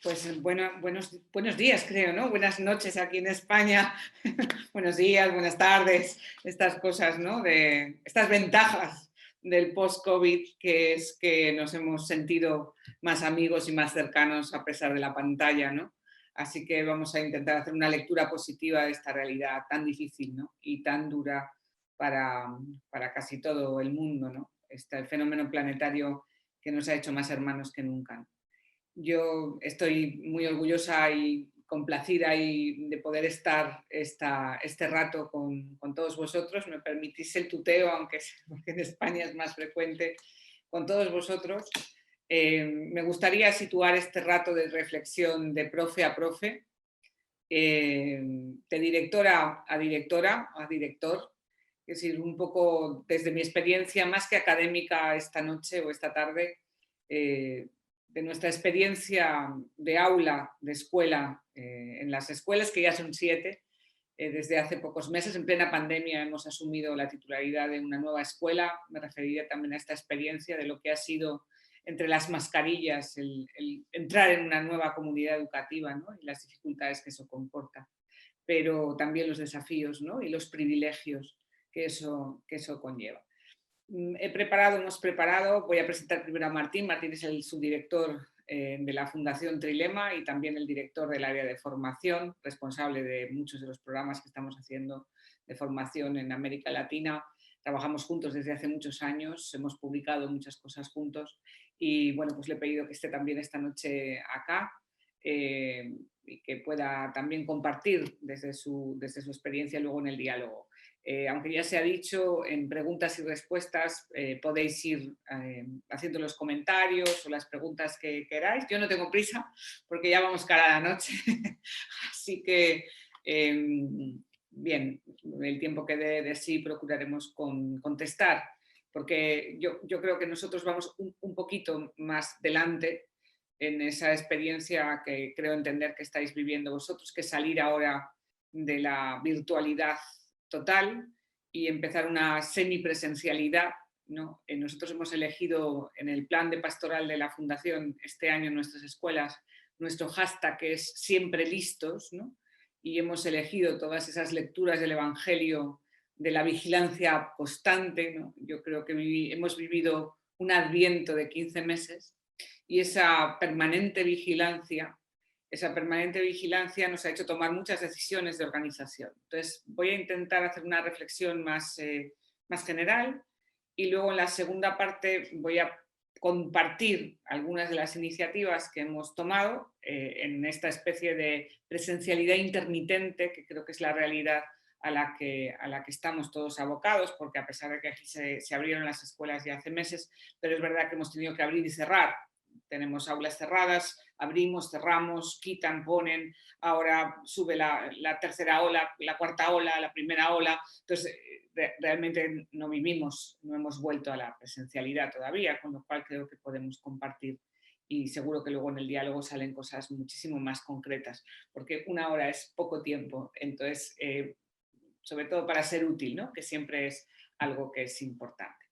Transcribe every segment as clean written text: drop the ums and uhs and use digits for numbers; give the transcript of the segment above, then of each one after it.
Pues buenos días, creo, ¿no? Buenas noches aquí en España. Buenos días, buenas tardes. Estas cosas, ¿no? De estas ventajas del post-COVID, que es que nos hemos sentido más amigos y más cercanos a pesar de la pantalla, ¿no? Así que vamos a intentar hacer una lectura positiva de esta realidad tan difícil, ¿no? Y tan dura para, para casi todo el mundo, ¿no? Este fenómeno planetario que nos ha hecho más hermanos que nunca, ¿no? Yo estoy muy orgullosa y complacida de poder estar este rato con todos vosotros. Me permitís el tuteo, porque en España es más frecuente, con todos vosotros. Me gustaría situar este rato de reflexión de profe a profe, de directora a directora, a director. Es decir, un poco desde mi experiencia, más que académica esta noche o esta tarde, de nuestra experiencia de aula, de escuela, en las escuelas, que ya son 7, desde hace pocos meses, en plena pandemia, hemos asumido la titularidad de una nueva escuela. Me referiría también a esta experiencia de lo que ha sido entre las mascarillas el entrar en una nueva comunidad educativa, ¿no? Y las dificultades que eso comporta, pero también los desafíos, ¿no? Y los privilegios que eso conlleva. Hemos preparado, voy a presentar primero a Martín. Martín es el subdirector de la Fundación Trilema y también el director del área de formación, responsable de muchos de los programas que estamos haciendo de formación en América Latina. Trabajamos juntos desde hace muchos años, hemos publicado muchas cosas juntos y bueno, pues le he pedido que esté también esta noche acá y que pueda también compartir desde su experiencia luego en el diálogo. Aunque ya se ha dicho, en preguntas y respuestas podéis ir haciendo los comentarios o las preguntas que queráis. Yo no tengo prisa porque ya vamos cara a la noche, así que bien, el tiempo que dé de sí procuraremos contestar, porque yo creo que nosotros vamos un poquito más delante en esa experiencia que creo entender que estáis viviendo vosotros, que salir ahora de la virtualidad total y empezar una semipresencialidad, ¿no? Nosotros hemos elegido en el plan de pastoral de la Fundación este año en nuestras escuelas nuestro hashtag, que es siempre listos, ¿no? Y hemos elegido todas esas lecturas del Evangelio de la vigilancia constante, ¿no? Yo creo que hemos vivido un adviento de 15 meses y esa permanente vigilancia nos ha hecho tomar muchas decisiones de organización. Entonces, voy a intentar hacer una reflexión más general y luego en la segunda parte voy a compartir algunas de las iniciativas que hemos tomado en esta especie de presencialidad intermitente, que creo que es la realidad a la que estamos todos abocados, porque a pesar de que aquí se abrieron las escuelas ya hace meses, pero es verdad que hemos tenido que abrir y cerrar. Tenemos aulas cerradas, abrimos, cerramos, quitan, ponen, ahora sube la tercera ola, la cuarta ola, la primera ola. Entonces, realmente no hemos vuelto a la presencialidad todavía, con lo cual creo que podemos compartir y seguro que luego en el diálogo salen cosas muchísimo más concretas, porque una hora es poco tiempo, entonces, sobre todo para ser útil, ¿no? Que siempre es algo que es importante.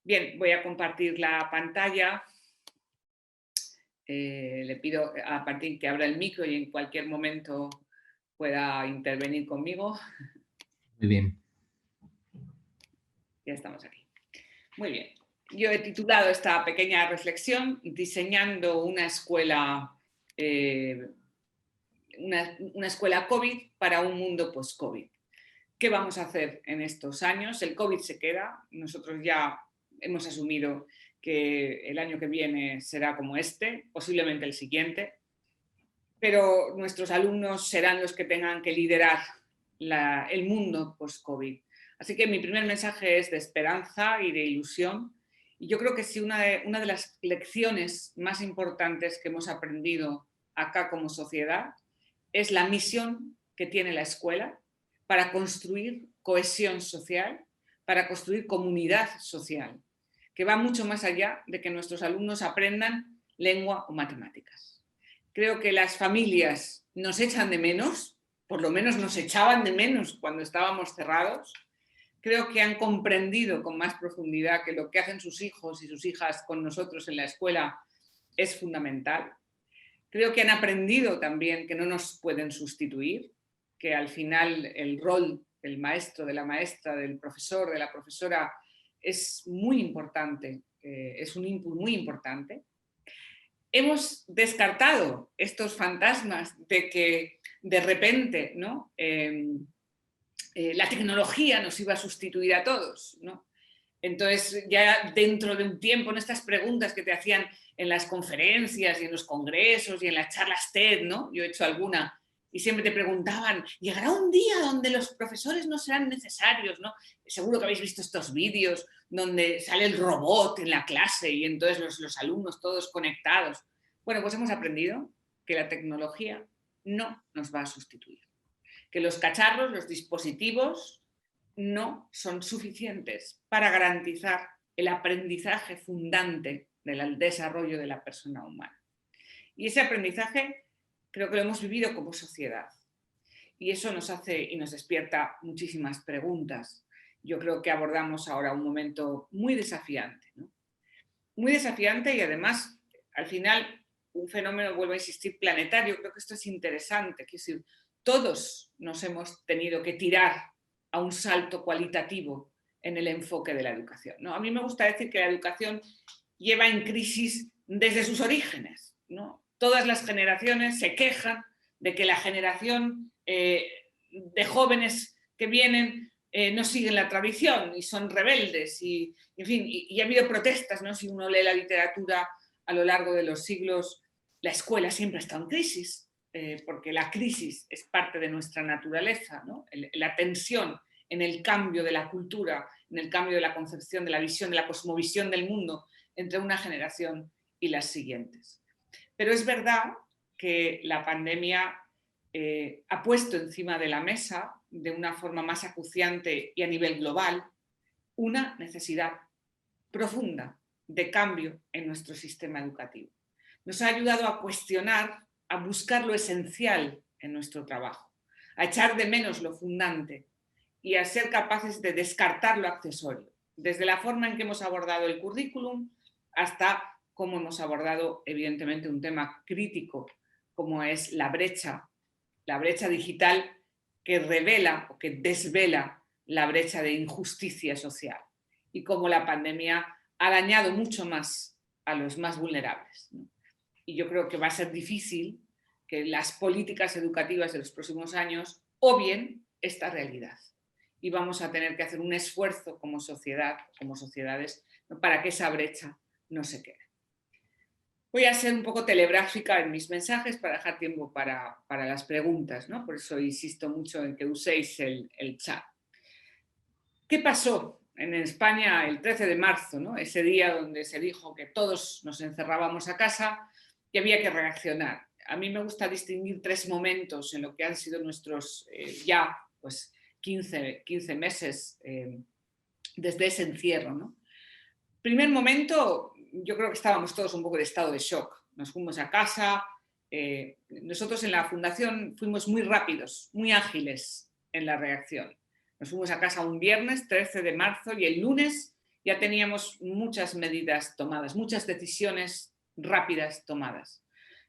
Bien, voy a compartir la pantalla. Le pido a Martín que abra el micro y en cualquier momento pueda intervenir conmigo. Muy bien. Ya estamos aquí. Muy bien. Yo he titulado esta pequeña reflexión Diseñando una escuela, una escuela COVID para un mundo post-COVID. ¿Qué vamos a hacer en estos años? El COVID se queda. Nosotros ya hemos asumido que el año que viene será como este, posiblemente el siguiente, pero nuestros alumnos serán los que tengan que liderar el mundo post-COVID. Así que mi primer mensaje es de esperanza y de ilusión. Y yo creo que sí, una de las lecciones más importantes que hemos aprendido acá como sociedad es la misión que tiene la escuela para construir cohesión social, para construir comunidad social, que va mucho más allá de que nuestros alumnos aprendan lengua o matemáticas. Creo que las familias nos echan de menos, por lo menos nos echaban de menos cuando estábamos cerrados. Creo que han comprendido con más profundidad que lo que hacen sus hijos y sus hijas con nosotros en la escuela es fundamental. Creo que han aprendido también que no nos pueden sustituir, que al final el rol del maestro, de la maestra, del profesor, de la profesora es muy importante, es un input muy importante. Hemos descartado estos fantasmas de que de repente, ¿no? La tecnología nos iba a sustituir a todos, ¿no? Entonces, ya dentro de un tiempo, en estas preguntas que te hacían en las conferencias y en los congresos y en las charlas TED, ¿no? Yo he hecho alguna, y siempre te preguntaban, ¿llegará un día donde los profesores no serán necesarios, ¿no? Seguro que habéis visto estos vídeos donde sale el robot en la clase y entonces los alumnos todos conectados. Bueno, pues hemos aprendido que la tecnología no nos va a sustituir, que los cacharros, los dispositivos, no son suficientes para garantizar el aprendizaje fundante del desarrollo de la persona humana. Y ese aprendizaje creo que lo hemos vivido como sociedad. Y eso nos hace y nos despierta muchísimas preguntas. Yo creo que abordamos ahora un momento muy desafiante, ¿no? Muy desafiante y además, al final, un fenómeno, vuelvo a insistir, planetario. Creo que esto es interesante. Quiero decir, todos nos hemos tenido que tirar a un salto cualitativo en el enfoque de la educación, ¿no? A mí me gusta decir que la educación lleva en crisis desde sus orígenes, ¿no? Todas las generaciones se quejan de que la generación de jóvenes que vienen no siguen la tradición y son rebeldes y, en fin, y ha habido protestas, ¿no? Si uno lee la literatura a lo largo de los siglos, la escuela siempre ha estado en crisis, porque la crisis es parte de nuestra naturaleza, ¿no? La tensión en el cambio de la cultura, en el cambio de la concepción, de la visión, de la cosmovisión del mundo entre una generación y las siguientes. Pero es verdad que la pandemia ha puesto encima de la mesa, de una forma más acuciante y a nivel global, una necesidad profunda de cambio en nuestro sistema educativo. Nos ha ayudado a cuestionar, a buscar lo esencial en nuestro trabajo, a echar de menos lo fundante y a ser capaces de descartar lo accesorio, desde la forma en que hemos abordado el currículum hasta cómo hemos abordado, evidentemente, un tema crítico como es la brecha digital que revela o que desvela la brecha de injusticia social y cómo la pandemia ha dañado mucho más a los más vulnerables, ¿no? Y yo creo que va a ser difícil que las políticas educativas de los próximos años obvien esta realidad. Y vamos a tener que hacer un esfuerzo como sociedad, como sociedades, ¿no? Para que esa brecha no se quede. Voy a ser un poco telegráfica en mis mensajes para dejar tiempo para las preguntas, ¿no? Por eso insisto mucho en que uséis el chat. ¿Qué pasó en España el 13 de marzo, ¿no? Ese día donde se dijo que todos nos encerrábamos a casa y había que reaccionar? A mí me gusta distinguir 3 momentos en lo que han sido nuestros ya pues, 15 meses desde ese encierro, ¿no? Primer momento, yo creo que estábamos todos un poco de estado de shock. Nos fuimos a casa. Nosotros en la fundación fuimos muy rápidos, muy ágiles en la reacción. Nos fuimos a casa un viernes 13 de marzo y el lunes ya teníamos muchas medidas tomadas, muchas decisiones rápidas tomadas.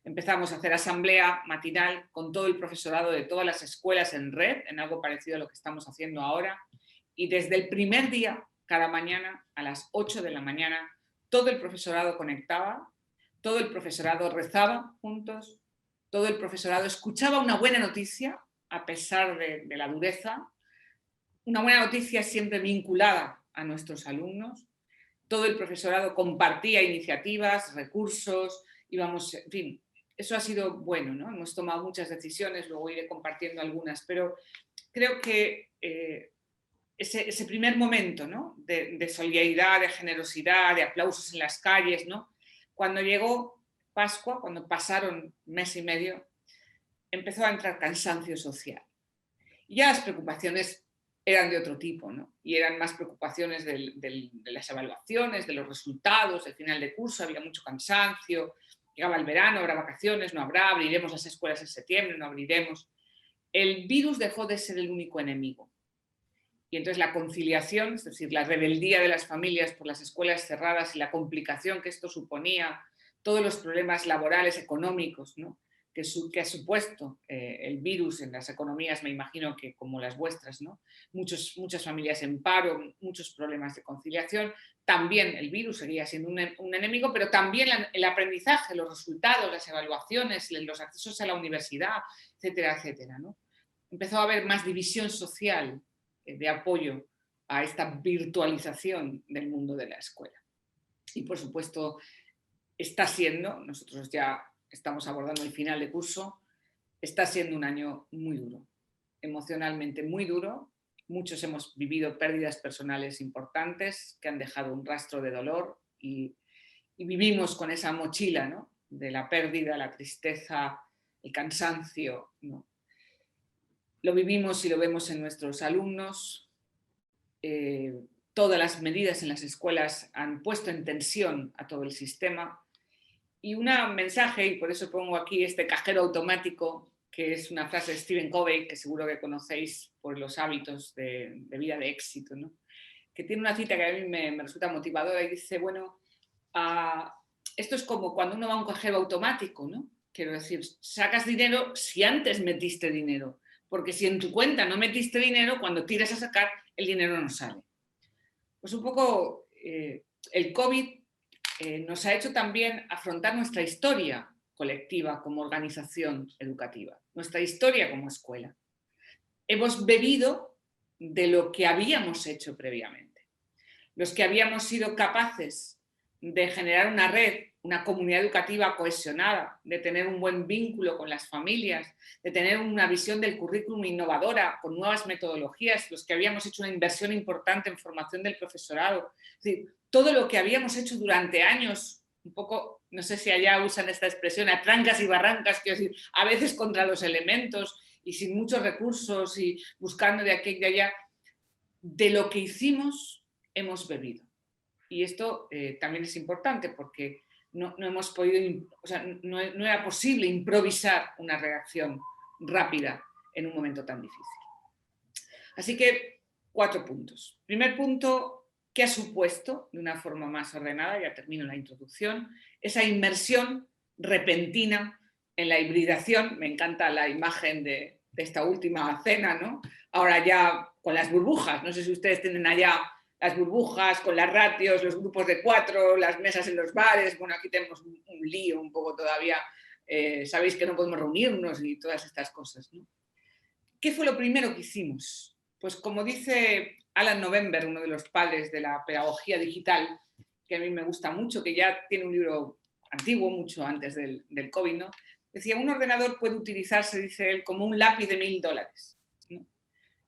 Empezamos a hacer asamblea matinal con todo el profesorado de todas las escuelas en red, en algo parecido a lo que estamos haciendo ahora. Y desde el primer día, cada mañana, a las 8 de la mañana, todo el profesorado conectaba, todo el profesorado rezaba juntos, todo el profesorado escuchaba una buena noticia, a pesar de la dureza, una buena noticia siempre vinculada a nuestros alumnos. Todo el profesorado compartía iniciativas, recursos, íbamos, en fin, eso ha sido bueno, ¿no? Hemos tomado muchas decisiones, luego iré compartiendo algunas, pero creo que ese primer momento, ¿no? de solidaridad, de generosidad, de aplausos en las calles, ¿no? Cuando llegó Pascua, cuando pasaron mes y medio, empezó a entrar cansancio social. Y ya las preocupaciones eran de otro tipo, ¿no? Y eran más preocupaciones de las evaluaciones, de los resultados, del final de curso, había mucho cansancio, llegaba el verano, habrá vacaciones, no habrá, abriremos las escuelas en septiembre, no abriremos. El virus dejó de ser el único enemigo. Y entonces la conciliación, es decir, la rebeldía de las familias por las escuelas cerradas y la complicación que esto suponía, todos los problemas laborales, económicos, ¿no? que ha supuesto el virus en las economías, me imagino que como las vuestras, ¿no? Muchas familias en paro, muchos problemas de conciliación. También el virus seguía siendo un enemigo, pero también el aprendizaje, los resultados, las evaluaciones, los accesos a la universidad, etcétera, etcétera, ¿no? Empezó a haber más división social de apoyo a esta virtualización del mundo de la escuela. Y por supuesto está siendo, nosotros ya estamos abordando el final de curso, está siendo un año muy duro, emocionalmente muy duro. Muchos hemos vivido pérdidas personales importantes que han dejado un rastro de dolor y vivimos con esa mochila, ¿no? De la pérdida, la tristeza, el cansancio, ¿no? Lo vivimos y lo vemos en nuestros alumnos. Todas las medidas en las escuelas han puesto en tensión a todo el sistema. Y un mensaje, y por eso pongo aquí este cajero automático, que es una frase de Stephen Covey, que seguro que conocéis por los hábitos de vida de éxito, ¿no? Que tiene una cita que a mí me resulta motivadora y dice, bueno, esto es como cuando uno va a un cajero automático, ¿no? Quiero decir, sacas dinero si antes metiste dinero, porque si en tu cuenta no metiste dinero, cuando tiras a sacar, el dinero no sale. Pues un poco el COVID nos ha hecho también afrontar nuestra historia colectiva como organización educativa, nuestra historia como escuela. Hemos bebido de lo que habíamos hecho previamente. Los que habíamos sido capaces de generar una red, una comunidad educativa cohesionada, de tener un buen vínculo con las familias, de tener una visión del currículum innovadora, con nuevas metodologías, los que habíamos hecho una inversión importante en formación del profesorado. Es decir, todo lo que habíamos hecho durante años, un poco, no sé si allá usan esta expresión, a trancas y barrancas, quiero decir, a veces contra los elementos y sin muchos recursos y buscando de aquí y de allá, de lo que hicimos hemos bebido. Y esto también es importante porque no hemos podido, o sea, no era posible improvisar una reacción rápida en un momento tan difícil. Así que 4 puntos. Primer punto, ¿qué ha supuesto de una forma más ordenada? Ya termino la introducción. Esa inmersión repentina en la hibridación. Me encanta la imagen de esta última cena, ¿no? Ahora ya con las burbujas. No sé si ustedes tienen allá las burbujas, con las ratios, los grupos de 4, las mesas en los bares. Bueno, aquí tenemos un lío un poco todavía. Sabéis que no podemos reunirnos y todas estas cosas, ¿no? ¿Qué fue lo primero que hicimos? Pues como dice Alan November, uno de los padres de la pedagogía digital, que a mí me gusta mucho, que ya tiene un libro antiguo, mucho antes del COVID, ¿no? Decía, un ordenador puede utilizarse, dice él, como un lápiz de $1000, ¿no?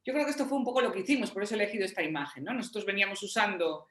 Yo creo que esto fue un poco lo que hicimos, por eso he elegido esta imagen, ¿no? Nosotros veníamos usando,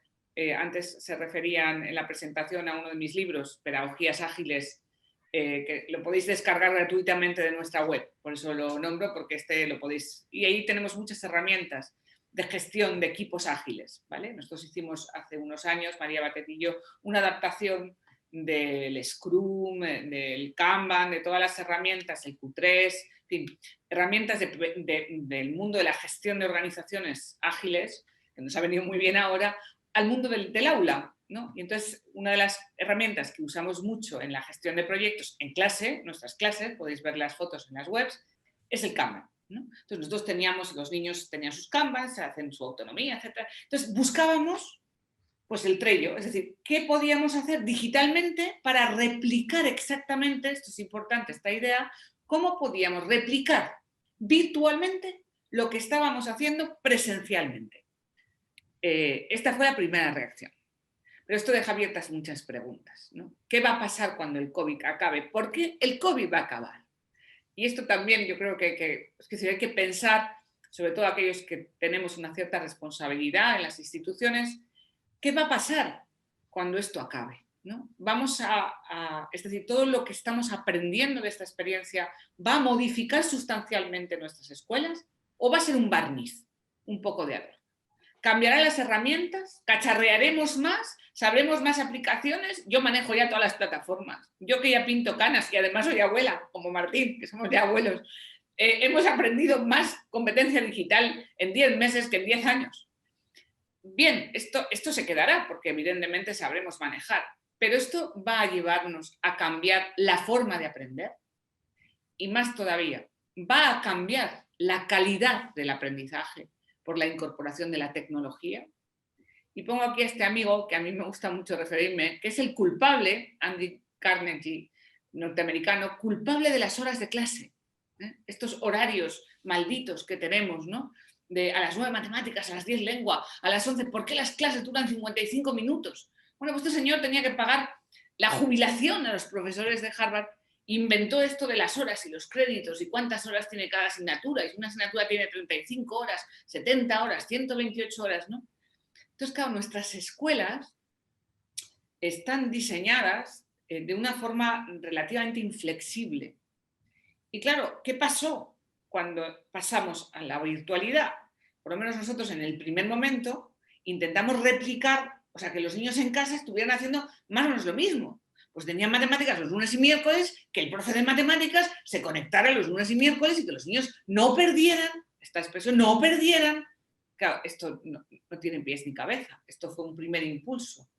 antes se referían en la presentación a uno de mis libros, Pedagogías Ágiles, que lo podéis descargar gratuitamente de nuestra web, por eso lo nombro, porque lo podéis, y ahí tenemos muchas herramientas de gestión de equipos ágiles, ¿vale? Nosotros hicimos hace unos años, María Batet y yo, una adaptación del Scrum, del Kanban, de todas las herramientas, el Q3, en fin, herramientas del mundo de la gestión de organizaciones ágiles, que nos ha venido muy bien ahora, al mundo del aula, ¿no? Y entonces, una de las herramientas que usamos mucho en la gestión de proyectos en clase, nuestras clases, podéis ver las fotos en las webs, es el Kanban, ¿no? Entonces, nosotros los niños tenían sus Kanbans, hacen su autonomía, etc. Entonces, buscábamos pues el Trello, es decir, ¿qué podíamos hacer digitalmente para replicar exactamente, esto es importante, esta idea, cómo podíamos replicar virtualmente lo que estábamos haciendo presencialmente? Esta fue la primera reacción. Pero esto deja abiertas muchas preguntas, ¿no? ¿Qué va a pasar cuando el COVID acabe? ¿Por qué el COVID va a acabar? Y esto también yo creo que hay que pensar, sobre todo aquellos que tenemos una cierta responsabilidad en las instituciones, ¿qué va a pasar cuando esto acabe? ¿No? Es decir, todo lo que estamos aprendiendo de esta experiencia, ¿va a modificar sustancialmente nuestras escuelas o va a ser un barniz, un poco de adorno? ¿Cambiarán las herramientas? ¿Cacharrearemos más? ¿Sabremos más aplicaciones? Yo manejo ya todas las plataformas. Yo que ya pinto canas y además soy abuela, como Martín, que somos ya abuelos. Hemos aprendido más competencia digital en 10 meses que en 10 años. Bien, esto se quedará porque evidentemente sabremos manejar. Pero esto va a llevarnos a cambiar la forma de aprender y más todavía, va a cambiar la calidad del aprendizaje por la incorporación de la tecnología. Y pongo aquí a este amigo, que a mí me gusta mucho referirme, que es el culpable, Andy Carnegie, norteamericano, culpable de las horas de clase. Estos horarios malditos que tenemos, ¿no? De a las 9 matemáticas, a las 10 lengua, a las 11, ¿por qué las clases duran 55 minutos? Bueno, pues este señor tenía que pagar la jubilación a los profesores de Harvard, inventó esto de las horas y los créditos y cuántas horas tiene cada asignatura. Y si una asignatura tiene 35 horas, 70 horas, 128 horas, ¿no? Entonces, claro, nuestras escuelas están diseñadas de una forma relativamente inflexible. Y claro, ¿qué pasó cuando pasamos a la virtualidad? Por lo menos nosotros en el primer momento intentamos replicar, o sea, que los niños en casa estuvieran haciendo más o menos lo mismo. Pues tenían matemáticas los lunes y miércoles, que el profe de matemáticas se conectara los lunes y miércoles y que los niños no perdieran, esta expresión, no perdieran. Claro, esto no tiene pies ni cabeza, esto fue un primer impulso,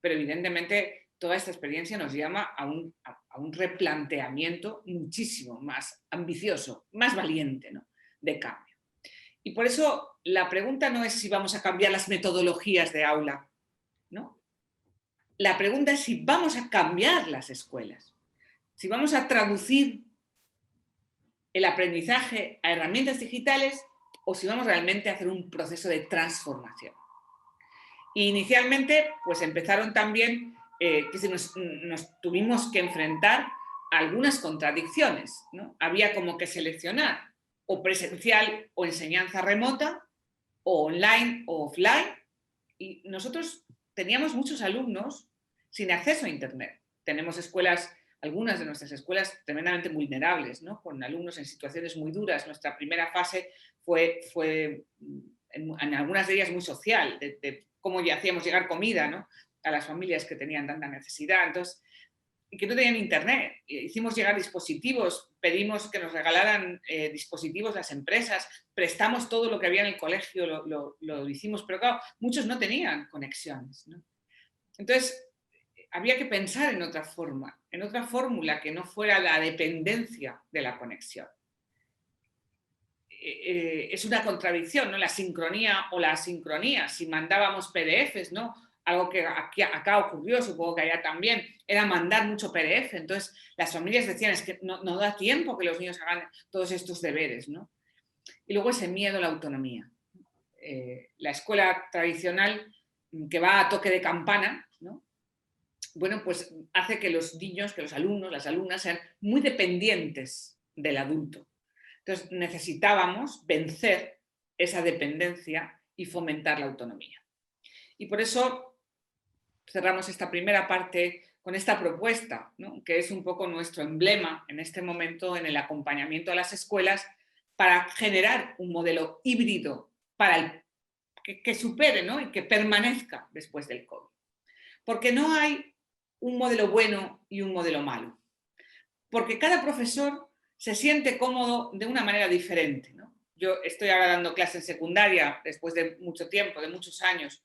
pero evidentemente toda esta experiencia nos llama a un replanteamiento muchísimo más ambicioso, más valiente, ¿no? De cambio. Y por eso la pregunta no es si vamos a cambiar las metodologías de aula, ¿no? La pregunta es si vamos a cambiar las escuelas, si vamos a traducir el aprendizaje a herramientas digitales o si vamos realmente a hacer un proceso de transformación. Y inicialmente, pues empezaron también, que nos tuvimos que enfrentar a algunas contradicciones, ¿no? Había como que seleccionar o presencial o enseñanza remota, o online o offline, y nosotros teníamos muchos alumnos sin acceso a Internet. Tenemos escuelas, algunas de nuestras escuelas tremendamente vulnerables, ¿no? Con alumnos en situaciones muy duras. Nuestra primera fase fue en algunas de ellas muy social, de cómo ya hacíamos llegar comida, ¿no? A las familias que tenían tanta necesidad. Entonces, y que no tenían internet. Hicimos llegar dispositivos, pedimos que nos regalaran dispositivos las empresas, prestamos todo lo que había en el colegio, lo hicimos, pero claro, muchos no tenían conexiones, ¿no? Entonces, había que pensar en otra forma, en otra fórmula que no fuera la dependencia de la conexión. Es una contradicción, ¿no? La sincronía o la asincronía. Si mandábamos PDFs, ¿no? Algo que acá ocurrió, supongo que allá también, era mandar mucho PDF. Entonces, las familias decían, es que no da tiempo que los niños hagan todos estos deberes, ¿no? Y luego ese miedo a la autonomía. La escuela tradicional, que va a toque de campana, ¿no? Bueno, pues hace que los niños, que los alumnos, las alumnas sean muy dependientes del adulto. Entonces, necesitábamos vencer esa dependencia y fomentar la autonomía. Y por eso cerramos esta primera parte con esta propuesta, ¿no? Que es un poco nuestro emblema en este momento en el acompañamiento a las escuelas para generar un modelo híbrido para que supere, ¿no? Y que permanezca después del COVID. Porque no hay un modelo bueno y un modelo malo. Porque cada profesor se siente cómodo de una manera diferente, ¿no? Yo estoy ahora dando clase en secundaria después de mucho tiempo, de muchos años.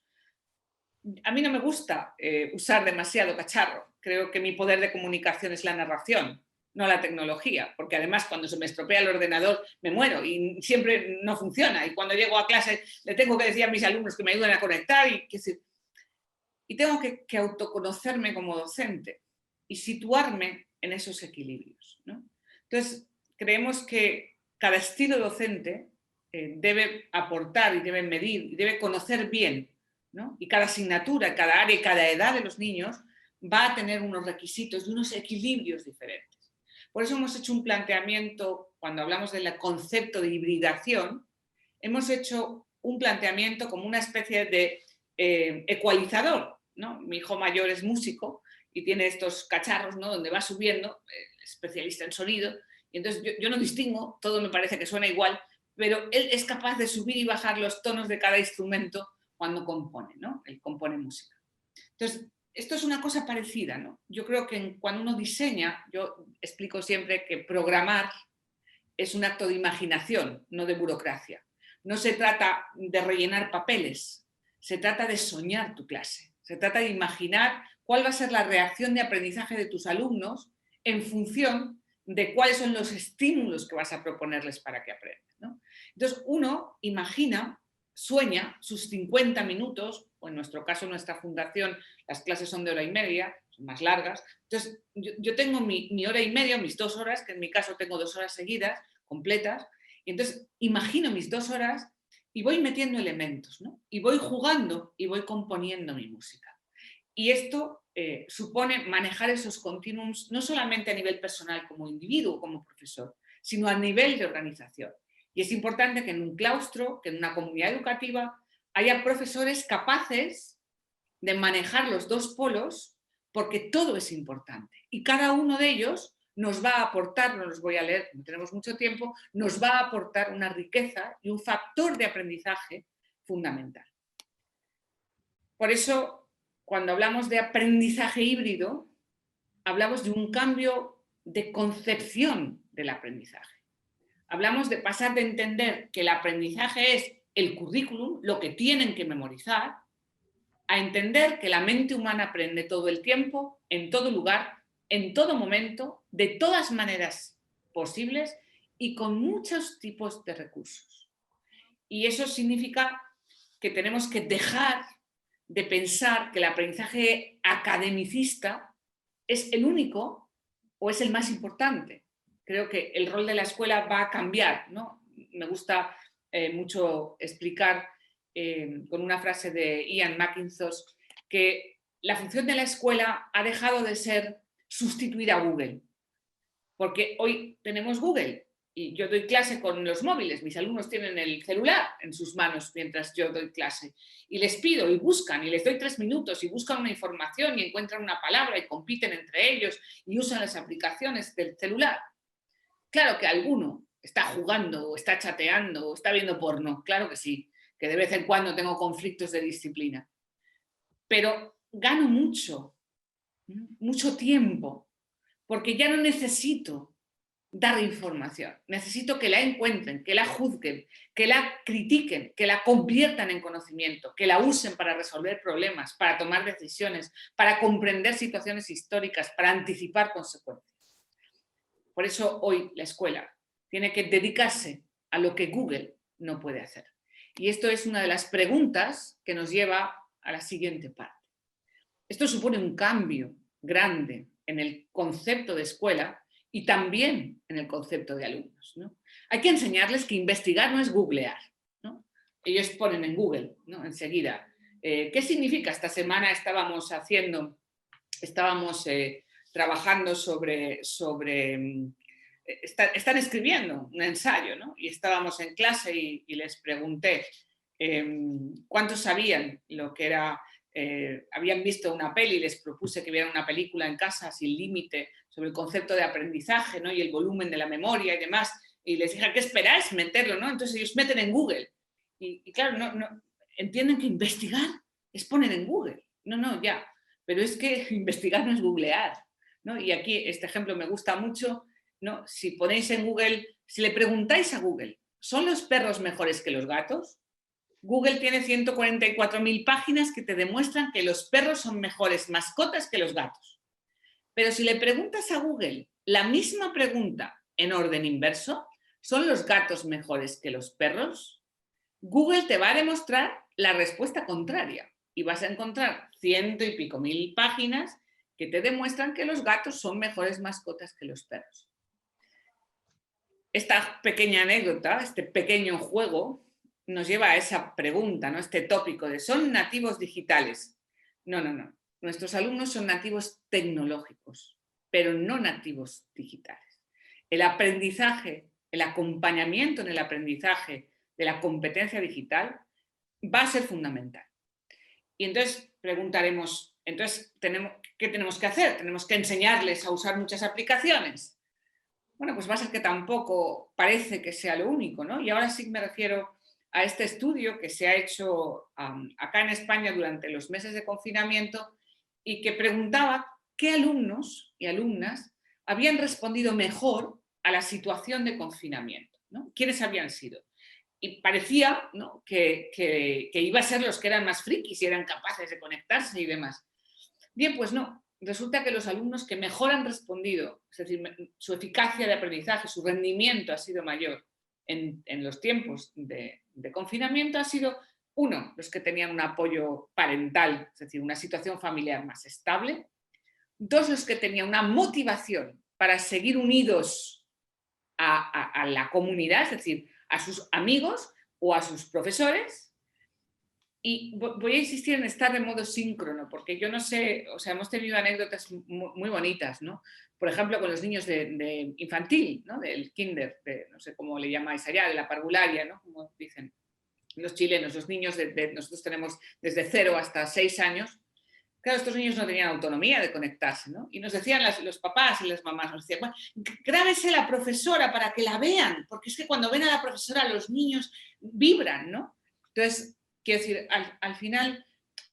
A mí no me gusta usar demasiado cacharro. Creo que mi poder de comunicación es la narración, no la tecnología, porque además cuando se me estropea el ordenador me muero y siempre no funciona. Y cuando llego a clase le tengo que decir a mis alumnos que me ayuden a conectar y tengo que autoconocerme como docente y situarme en esos equilibrios, ¿no? Entonces, creemos que cada estilo docente debe aportar y debe medir y debe conocer bien, ¿no? Y cada asignatura, cada área y cada edad de los niños va a tener unos requisitos y unos equilibrios diferentes. Por eso hemos hecho un planteamiento, cuando hablamos del concepto de hibridación, hemos hecho un planteamiento como una especie de ecualizador, ¿no? Mi hijo mayor es músico y tiene estos cacharros, ¿no? Donde va subiendo, especialista en sonido, y entonces yo no distingo, todo me parece que suena igual, pero él es capaz de subir y bajar los tonos de cada instrumento cuando compone, ¿no? Él compone música. Entonces, esto es una cosa parecida, ¿no? Yo creo que cuando uno diseña, yo explico siempre que programar es un acto de imaginación, no de burocracia. No se trata de rellenar papeles, se trata de soñar tu clase, se trata de imaginar cuál va a ser la reacción de aprendizaje de tus alumnos en función de cuáles son los estímulos que vas a proponerles para que aprendan, ¿no? Entonces, uno imagina, sueña sus 50 minutos, o en nuestro caso, en nuestra fundación, las clases son de hora y media, son más largas. Entonces, yo tengo mi hora y media, mis 2 horas, que en mi caso tengo 2 horas seguidas, completas, y entonces imagino mis 2 horas y voy metiendo elementos, ¿no? Y voy jugando y voy componiendo mi música. Y esto supone manejar esos continuums no solamente a nivel personal como individuo, como profesor, sino a nivel de organización. Y es importante que en un claustro, que en una comunidad educativa, haya profesores capaces de manejar los dos polos, porque todo es importante. Y cada uno de ellos nos va a aportar, no los voy a leer, no tenemos mucho tiempo, nos va a aportar una riqueza y un factor de aprendizaje fundamental. Por eso, cuando hablamos de aprendizaje híbrido, hablamos de un cambio de concepción del aprendizaje. Hablamos de pasar de entender que el aprendizaje es el currículum, lo que tienen que memorizar, a entender que la mente humana aprende todo el tiempo, en todo lugar, en todo momento, de todas maneras posibles y con muchos tipos de recursos. Y eso significa que tenemos que dejar de pensar que el aprendizaje academicista es el único o es el más importante. Creo que el rol de la escuela va a cambiar, ¿no? Me gusta mucho explicar con una frase de Ian McIntosh que la función de la escuela ha dejado de ser sustituir a Google, porque hoy tenemos Google y yo doy clase con los móviles, mis alumnos tienen el celular en sus manos mientras yo doy clase y les pido y buscan y les doy 3 minutos y buscan una información y encuentran una palabra y compiten entre ellos y usan las aplicaciones del celular. Claro que alguno está jugando o está chateando o está viendo porno, claro que sí, que de vez en cuando tengo conflictos de disciplina, pero gano mucho tiempo, porque ya no necesito dar información, necesito que la encuentren, que la juzguen, que la critiquen, que la conviertan en conocimiento, que la usen para resolver problemas, para tomar decisiones, para comprender situaciones históricas, para anticipar consecuencias. Por eso hoy la escuela tiene que dedicarse a lo que Google no puede hacer. Y esto es una de las preguntas que nos lleva a la siguiente parte. Esto supone un cambio grande en el concepto de escuela y también en el concepto de alumnos, ¿no? Hay que enseñarles que investigar no es googlear, ¿no? Ellos ponen en Google, ¿no? Enseguida. ¿Qué significa? Esta semana estábamos trabajando están escribiendo un ensayo, ¿no? Y estábamos en clase y les pregunté cuántos sabían lo que era. Habían visto una peli y les propuse que vieran una película en casa sin límite sobre el concepto de aprendizaje, ¿no? Y el volumen de la memoria y demás, y les dije, ¿qué esperáis meterlo? ¿No? Entonces ellos meten en Google y claro, no entienden que investigar es poner en Google, ya, pero es que investigar no es googlear, ¿no? Y aquí este ejemplo me gusta mucho, ¿no? Si ponéis en Google, si le preguntáis a Google, ¿son los perros mejores que los gatos? Google tiene 144.000 páginas que te demuestran que los perros son mejores mascotas que los gatos. Pero si le preguntas a Google la misma pregunta en orden inverso, ¿son los gatos mejores que los perros? Google te va a demostrar la respuesta contraria y vas a encontrar 100 y pico mil páginas que te demuestran que los gatos son mejores mascotas que los perros. Esta pequeña anécdota, este pequeño juego, nos lleva a esa pregunta, ¿no? Este tópico de ¿son nativos digitales? No. Nuestros alumnos son nativos tecnológicos, pero no nativos digitales. El aprendizaje, el acompañamiento en el aprendizaje de la competencia digital va a ser fundamental. Y entonces preguntaremos, ¿qué tenemos que hacer? ¿Tenemos que enseñarles a usar muchas aplicaciones? Bueno, pues va a ser que tampoco parece que sea lo único, ¿no? Y ahora sí me refiero a este estudio que se ha hecho acá en España durante los meses de confinamiento y que preguntaba qué alumnos y alumnas habían respondido mejor a la situación de confinamiento, ¿no? ¿Quiénes habían sido? Y parecía, ¿no? que iba a ser los que eran más frikis y eran capaces de conectarse y demás. Bien, pues no. Resulta que los alumnos que mejor han respondido, es decir, su eficacia de aprendizaje, su rendimiento ha sido mayor en los tiempos de confinamiento, ha sido, uno, los que tenían un apoyo parental, es decir, una situación familiar más estable; dos, los que tenían una motivación para seguir unidos a la comunidad, es decir, a sus amigos o a sus profesores. Y voy a insistir en estar de modo síncrono, porque yo no sé, o sea, hemos tenido anécdotas muy bonitas, ¿no? Por ejemplo, con los niños de infantil, ¿no? Del kinder, no sé cómo le llamáis allá, de la parvularia, ¿no? Como dicen los chilenos, los niños nosotros tenemos desde 0 hasta 6 años. Claro, estos niños no tenían autonomía de conectarse, ¿no? Y nos decían los papás y las mamás, nos decían, bueno, grábese la profesora para que la vean, porque es que cuando ven a la profesora los niños vibran, ¿no? Entonces, quiero decir, al final,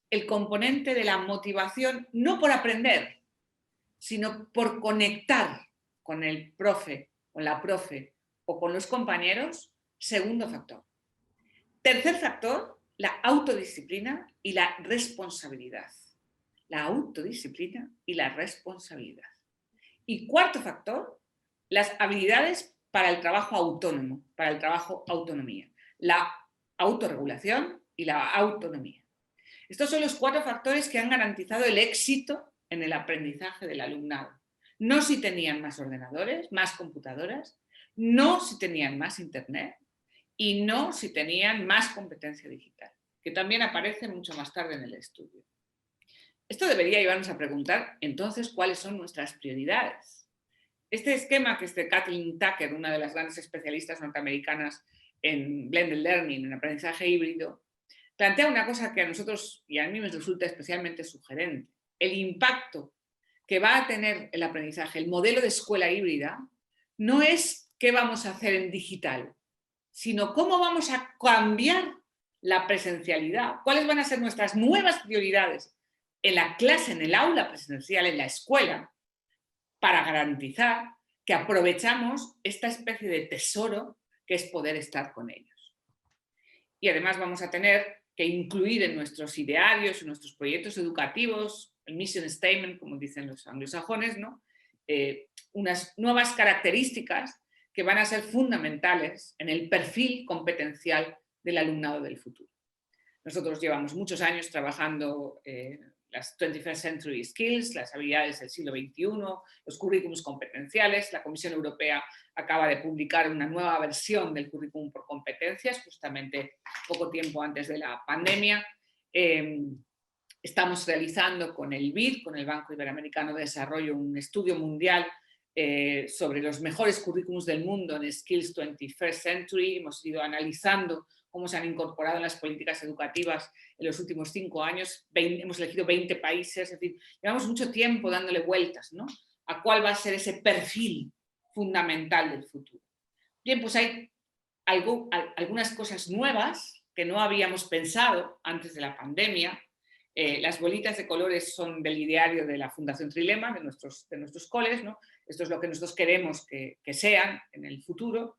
el componente de la motivación, no por aprender, sino por conectar con el profe, con la profe o con los compañeros, segundo factor. Tercer factor, la autodisciplina y la responsabilidad. La autodisciplina y la responsabilidad. Y cuarto factor, las habilidades para el trabajo autónomo, para el trabajo autonomía. La autorregulación y la autonomía. Estos son los 4 factores que han garantizado el éxito en el aprendizaje del alumnado. No si tenían más ordenadores, más computadoras, no si tenían más internet y no si tenían más competencia digital, que también aparece mucho más tarde en el estudio. Esto debería llevarnos a preguntar, entonces, ¿cuáles son nuestras prioridades? Este esquema que es de Kathleen Tucker, una de las grandes especialistas norteamericanas en blended learning, en aprendizaje híbrido, plantea una cosa que a nosotros y a mí me resulta especialmente sugerente. El impacto que va a tener el aprendizaje, el modelo de escuela híbrida, no es qué vamos a hacer en digital, sino cómo vamos a cambiar la presencialidad, cuáles van a ser nuestras nuevas prioridades en la clase, en el aula presencial, en la escuela, para garantizar que aprovechamos esta especie de tesoro que es poder estar con ellos. Y además vamos a tener que incluir en nuestros idearios, en nuestros proyectos educativos, el mission statement, como dicen los anglosajones, ¿no? Unas nuevas características que van a ser fundamentales en el perfil competencial del alumnado del futuro. Nosotros llevamos muchos años trabajando las 21st Century Skills, las habilidades del siglo XXI, los currículums competenciales. La Comisión Europea acaba de publicar una nueva versión del currículum por competencias, justamente poco tiempo antes de la pandemia. Estamos realizando con el BID, con el Banco Iberoamericano de Desarrollo, un estudio mundial sobre los mejores currículums del mundo en Skills 21st Century. Hemos ido analizando cómo se han incorporado en las políticas educativas en los últimos 5 años. Hemos elegido 20 países, es decir, llevamos mucho tiempo dándole vueltas, ¿no?, a cuál va a ser ese perfil fundamental del futuro. Bien, pues hay algunas cosas nuevas que no habíamos pensado antes de la pandemia. Las bolitas de colores son del ideario de la Fundación Trilema, de nuestros coles, ¿no? Esto es lo que nosotros queremos que sean en el futuro.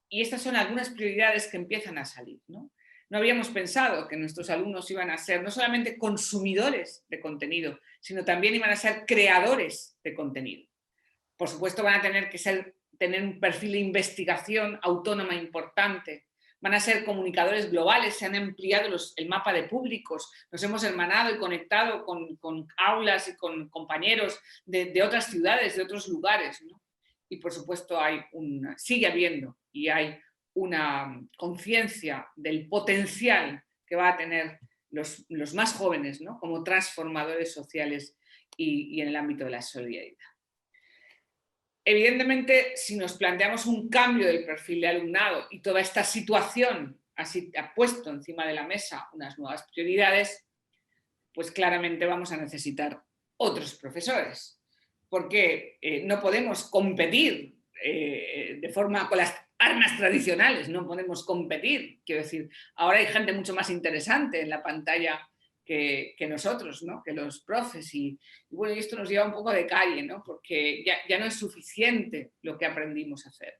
Y estas son algunas prioridades que empiezan a salir, ¿no? No habíamos pensado que nuestros alumnos iban a ser no solamente consumidores de contenido, sino también iban a ser creadores de contenido. Por supuesto, van a tener que tener un perfil de investigación autónoma importante. Van a ser comunicadores globales, se han ampliado el mapa de públicos, nos hemos hermanado y conectado con aulas y con compañeros de otras ciudades, de otros lugares, ¿no? Y por supuesto sigue habiendo y hay una conciencia del potencial que va a tener los más jóvenes, ¿no?, como transformadores sociales y en el ámbito de la solidaridad. Evidentemente, si nos planteamos un cambio del perfil de alumnado y toda esta situación así ha puesto encima de la mesa unas nuevas prioridades, pues claramente vamos a necesitar otros profesores, porque no podemos competir de forma con las armas tradicionales, no podemos competir. Quiero decir, ahora hay gente mucho más interesante en la pantalla que nosotros, ¿no?, que los profes. Y bueno, esto nos lleva un poco de calle, ¿no?, porque ya no es suficiente lo que aprendimos a hacer.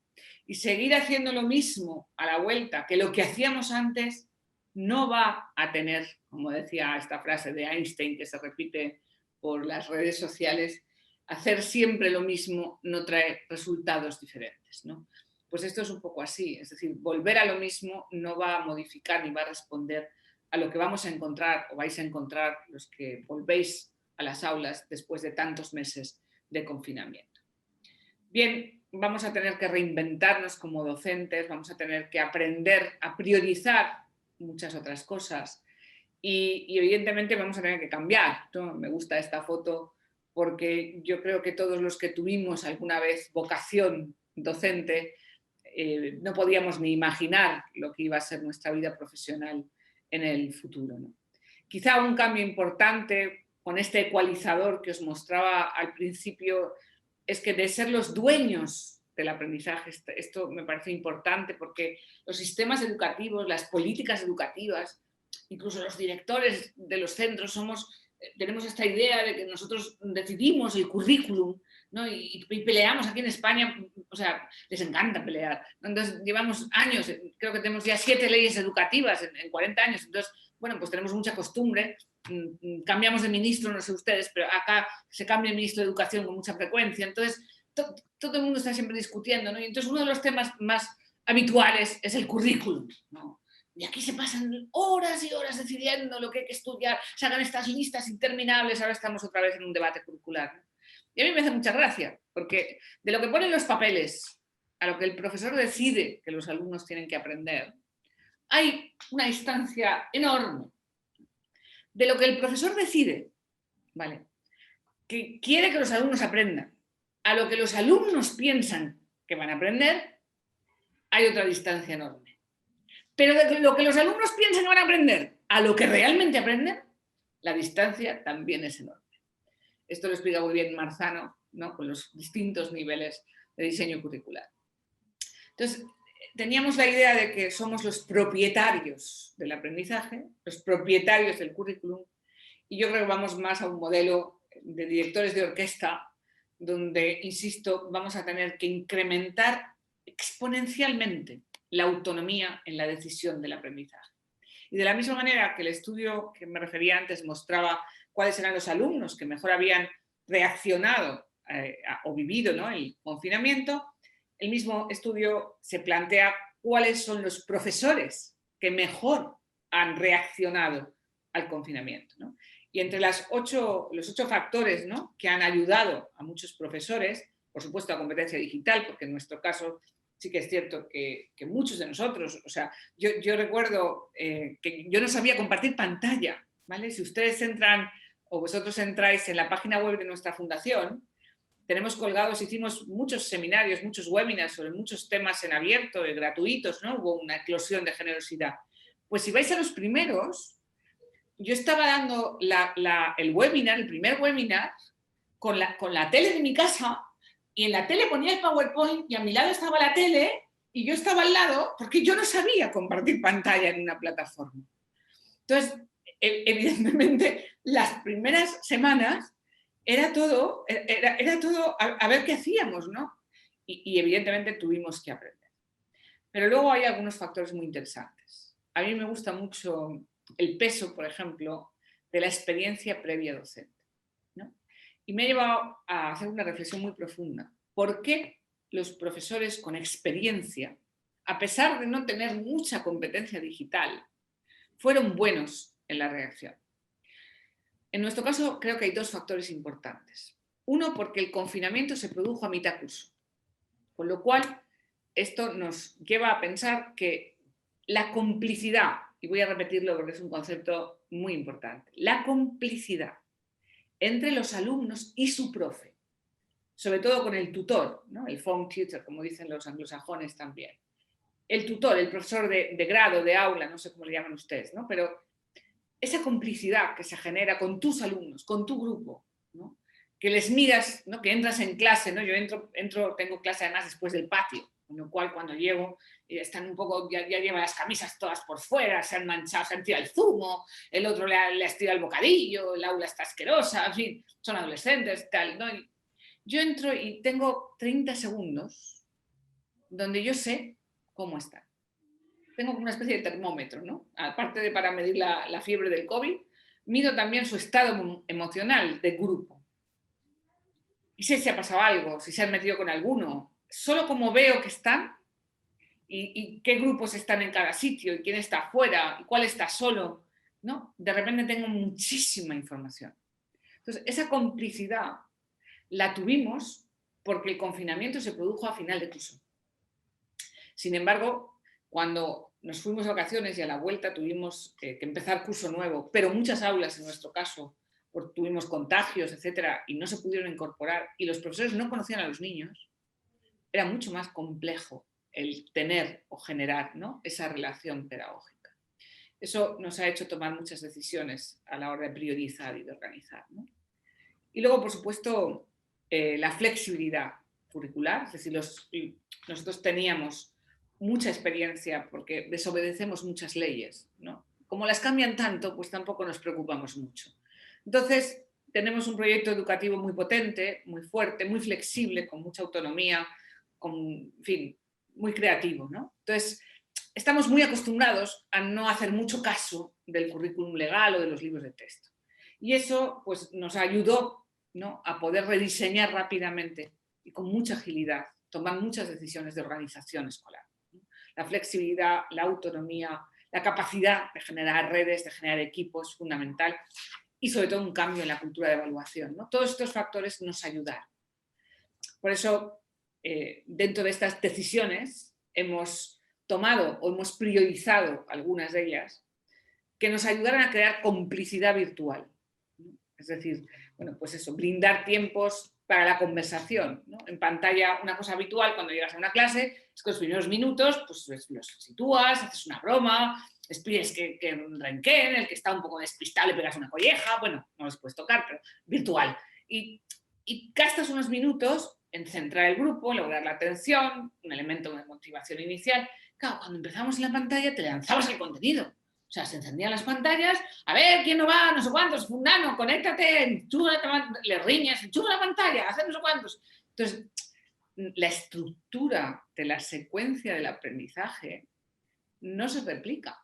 Y seguir haciendo lo mismo a la vuelta que lo que hacíamos antes no va a tener, como decía esta frase de Einstein que se repite por las redes sociales, hacer siempre lo mismo no trae resultados diferentes, ¿no? Pues esto es un poco así, es decir, volver a lo mismo no va a modificar ni va a responder a lo que vamos a encontrar o vais a encontrar los que volvéis a las aulas después de tantos meses de confinamiento. Bien, vamos a tener que reinventarnos como docentes, vamos a tener que aprender a priorizar muchas otras cosas y evidentemente vamos a tener que cambiar, ¿no? Me gusta esta foto porque yo creo que todos los que tuvimos alguna vez vocación docente no podíamos ni imaginar lo que iba a ser nuestra vida profesional en el futuro, ¿no? Quizá un cambio importante con este ecualizador que os mostraba al principio es que de ser los dueños del aprendizaje, esto me parece importante porque los sistemas educativos, las políticas educativas, incluso los directores de los centros tenemos esta idea de que nosotros decidimos el currículum, ¿no? y peleamos aquí en España, o sea, les encanta pelear. Entonces, llevamos años, creo que tenemos ya 7 leyes educativas en 40 años, entonces, bueno, pues tenemos mucha costumbre, cambiamos de ministro, no sé ustedes, pero acá se cambia el ministro de Educación con mucha frecuencia, entonces todo el mundo está siempre discutiendo, ¿no? Y entonces uno de los temas más habituales es el currículum, ¿no? Y aquí se pasan horas y horas decidiendo lo que hay que estudiar, se hagan estas listas interminables, ahora estamos otra vez en un debate curricular, ¿no? Y a mí me hace mucha gracia, porque de lo que ponen los papeles a lo que el profesor decide que los alumnos tienen que aprender, hay una distancia enorme. De lo que el profesor decide, ¿vale?, que quiere que los alumnos aprendan, a lo que los alumnos piensan que van a aprender, hay otra distancia enorme. Pero de lo que los alumnos piensan que van a aprender a lo que realmente aprenden, la distancia también es enorme. Esto lo explica muy bien Marzano, ¿no?, con los distintos niveles de diseño curricular. Entonces, teníamos la idea de que somos los propietarios del aprendizaje, los propietarios del currículum, y yo creo que vamos más a un modelo de directores de orquesta donde, insisto, vamos a tener que incrementar exponencialmente la autonomía en la decisión del aprendizaje. Y de la misma manera que el estudio que me refería antes mostraba cuáles eran los alumnos que mejor habían reaccionado o vivido, ¿no?, el confinamiento, el mismo estudio se plantea cuáles son los profesores que mejor han reaccionado al confinamiento, ¿no? Y entre los 8 factores, ¿no?, que han ayudado a muchos profesores, por supuesto la competencia digital, porque en nuestro caso sí que es cierto que muchos de nosotros, o sea, yo recuerdo que yo no sabía compartir pantalla, ¿vale? Si ustedes entran o vosotros entráis en la página web de nuestra fundación, tenemos colgados, hicimos muchos seminarios, muchos webinars sobre muchos temas en abierto, gratuitos, ¿no? Hubo una eclosión de generosidad. Pues si vais a los primeros, yo estaba dando el webinar, el primer webinar, con la tele de mi casa, y en la tele ponía el PowerPoint y a mi lado estaba la tele y yo estaba al lado porque yo no sabía compartir pantalla en una plataforma. Entonces, evidentemente, las primeras semanas era todo a ver qué hacíamos, ¿no? Y evidentemente tuvimos que aprender. Pero luego hay algunos factores muy interesantes. A mí me gusta mucho el peso, por ejemplo, de la experiencia previa docente, ¿no? Y me ha llevado a hacer una reflexión muy profunda. ¿Por qué los profesores con experiencia, a pesar de no tener mucha competencia digital, fueron buenos en la reacción? En nuestro caso, creo que hay 2 factores importantes. Uno, porque el confinamiento se produjo a mitad curso, con lo cual esto nos lleva a pensar que la complicidad, y voy a repetirlo porque es un concepto muy importante, la complicidad entre los alumnos y su profe, sobre todo con el tutor, ¿no?, el phone tutor, como dicen los anglosajones también. El tutor, el profesor de grado, de aula, no sé cómo le llaman ustedes, ¿no?, pero esa complicidad que se genera con tus alumnos, con tu grupo, ¿no?, que les miras, ¿no?, que entras en clase, ¿no? Yo entro, tengo clase además después del patio, con lo cual cuando llego están un poco, ya llevan las camisas todas por fuera, se han manchado, se han tirado el zumo, el otro le ha tirado el bocadillo, el aula está asquerosa, en fin, son adolescentes, tal, ¿no? Y yo entro y tengo 30 segundos donde yo sé cómo están. Tengo una especie de termómetro, ¿no? Aparte de para medir la fiebre del COVID, mido también su estado emocional de grupo. Y si se ha pasado algo, si se han metido con alguno, solo como veo que están y qué grupos están en cada sitio y quién está afuera y cuál está solo, ¿no? De repente tengo muchísima información. Entonces, esa complicidad la tuvimos porque el confinamiento se produjo a final de curso. Sin embargo, cuando nos fuimos de vacaciones y a la vuelta tuvimos que empezar curso nuevo, pero muchas aulas en nuestro caso, porque tuvimos contagios, etcétera, y no se pudieron incorporar, y los profesores no conocían a los niños, era mucho más complejo el tener o generar, ¿no?, esa relación pedagógica. Eso nos ha hecho tomar muchas decisiones a la hora de priorizar y de organizar, ¿no? Y luego, por supuesto, la flexibilidad curricular, es decir, nosotros teníamos mucha experiencia porque desobedecemos muchas leyes, ¿no? Como las cambian tanto, pues tampoco nos preocupamos mucho. Entonces, tenemos un proyecto educativo muy potente, muy fuerte, muy flexible, con mucha autonomía, en fin, muy creativo, ¿no? Entonces, estamos muy acostumbrados a no hacer mucho caso del currículum legal o de los libros de texto. Y eso, pues, nos ayudó, ¿no?, a poder rediseñar rápidamente y con mucha agilidad, tomar muchas decisiones de organización escolar. La flexibilidad, la autonomía, la capacidad de generar redes, de generar equipos, fundamental, y sobre todo un cambio en la cultura de evaluación, ¿no? Todos estos factores nos ayudaron. Por eso, dentro de estas decisiones, hemos tomado o hemos priorizado algunas de ellas que nos ayudaran a crear complicidad virtual. Es decir, bueno, pues eso, brindar tiempos para la conversación, ¿no? En pantalla, una cosa habitual cuando llegas a una clase es que los primeros minutos pues los sitúas, haces una broma, les pides que renquen, el que está un poco despistado le pegas una colleja, bueno, no les puedes tocar, pero virtual. Y gastas unos minutos en centrar el grupo, lograr la atención, un elemento de motivación inicial. Claro, cuando empezamos en la pantalla te lanzabas el contenido. O sea, se encendían las pantallas, a ver, ¿quién no va? No sé cuántos, fundano, conéctate, enchufa, le riñas, enchufa la pantalla, hace no sé cuántos. Entonces, la estructura de la secuencia del aprendizaje no se replica.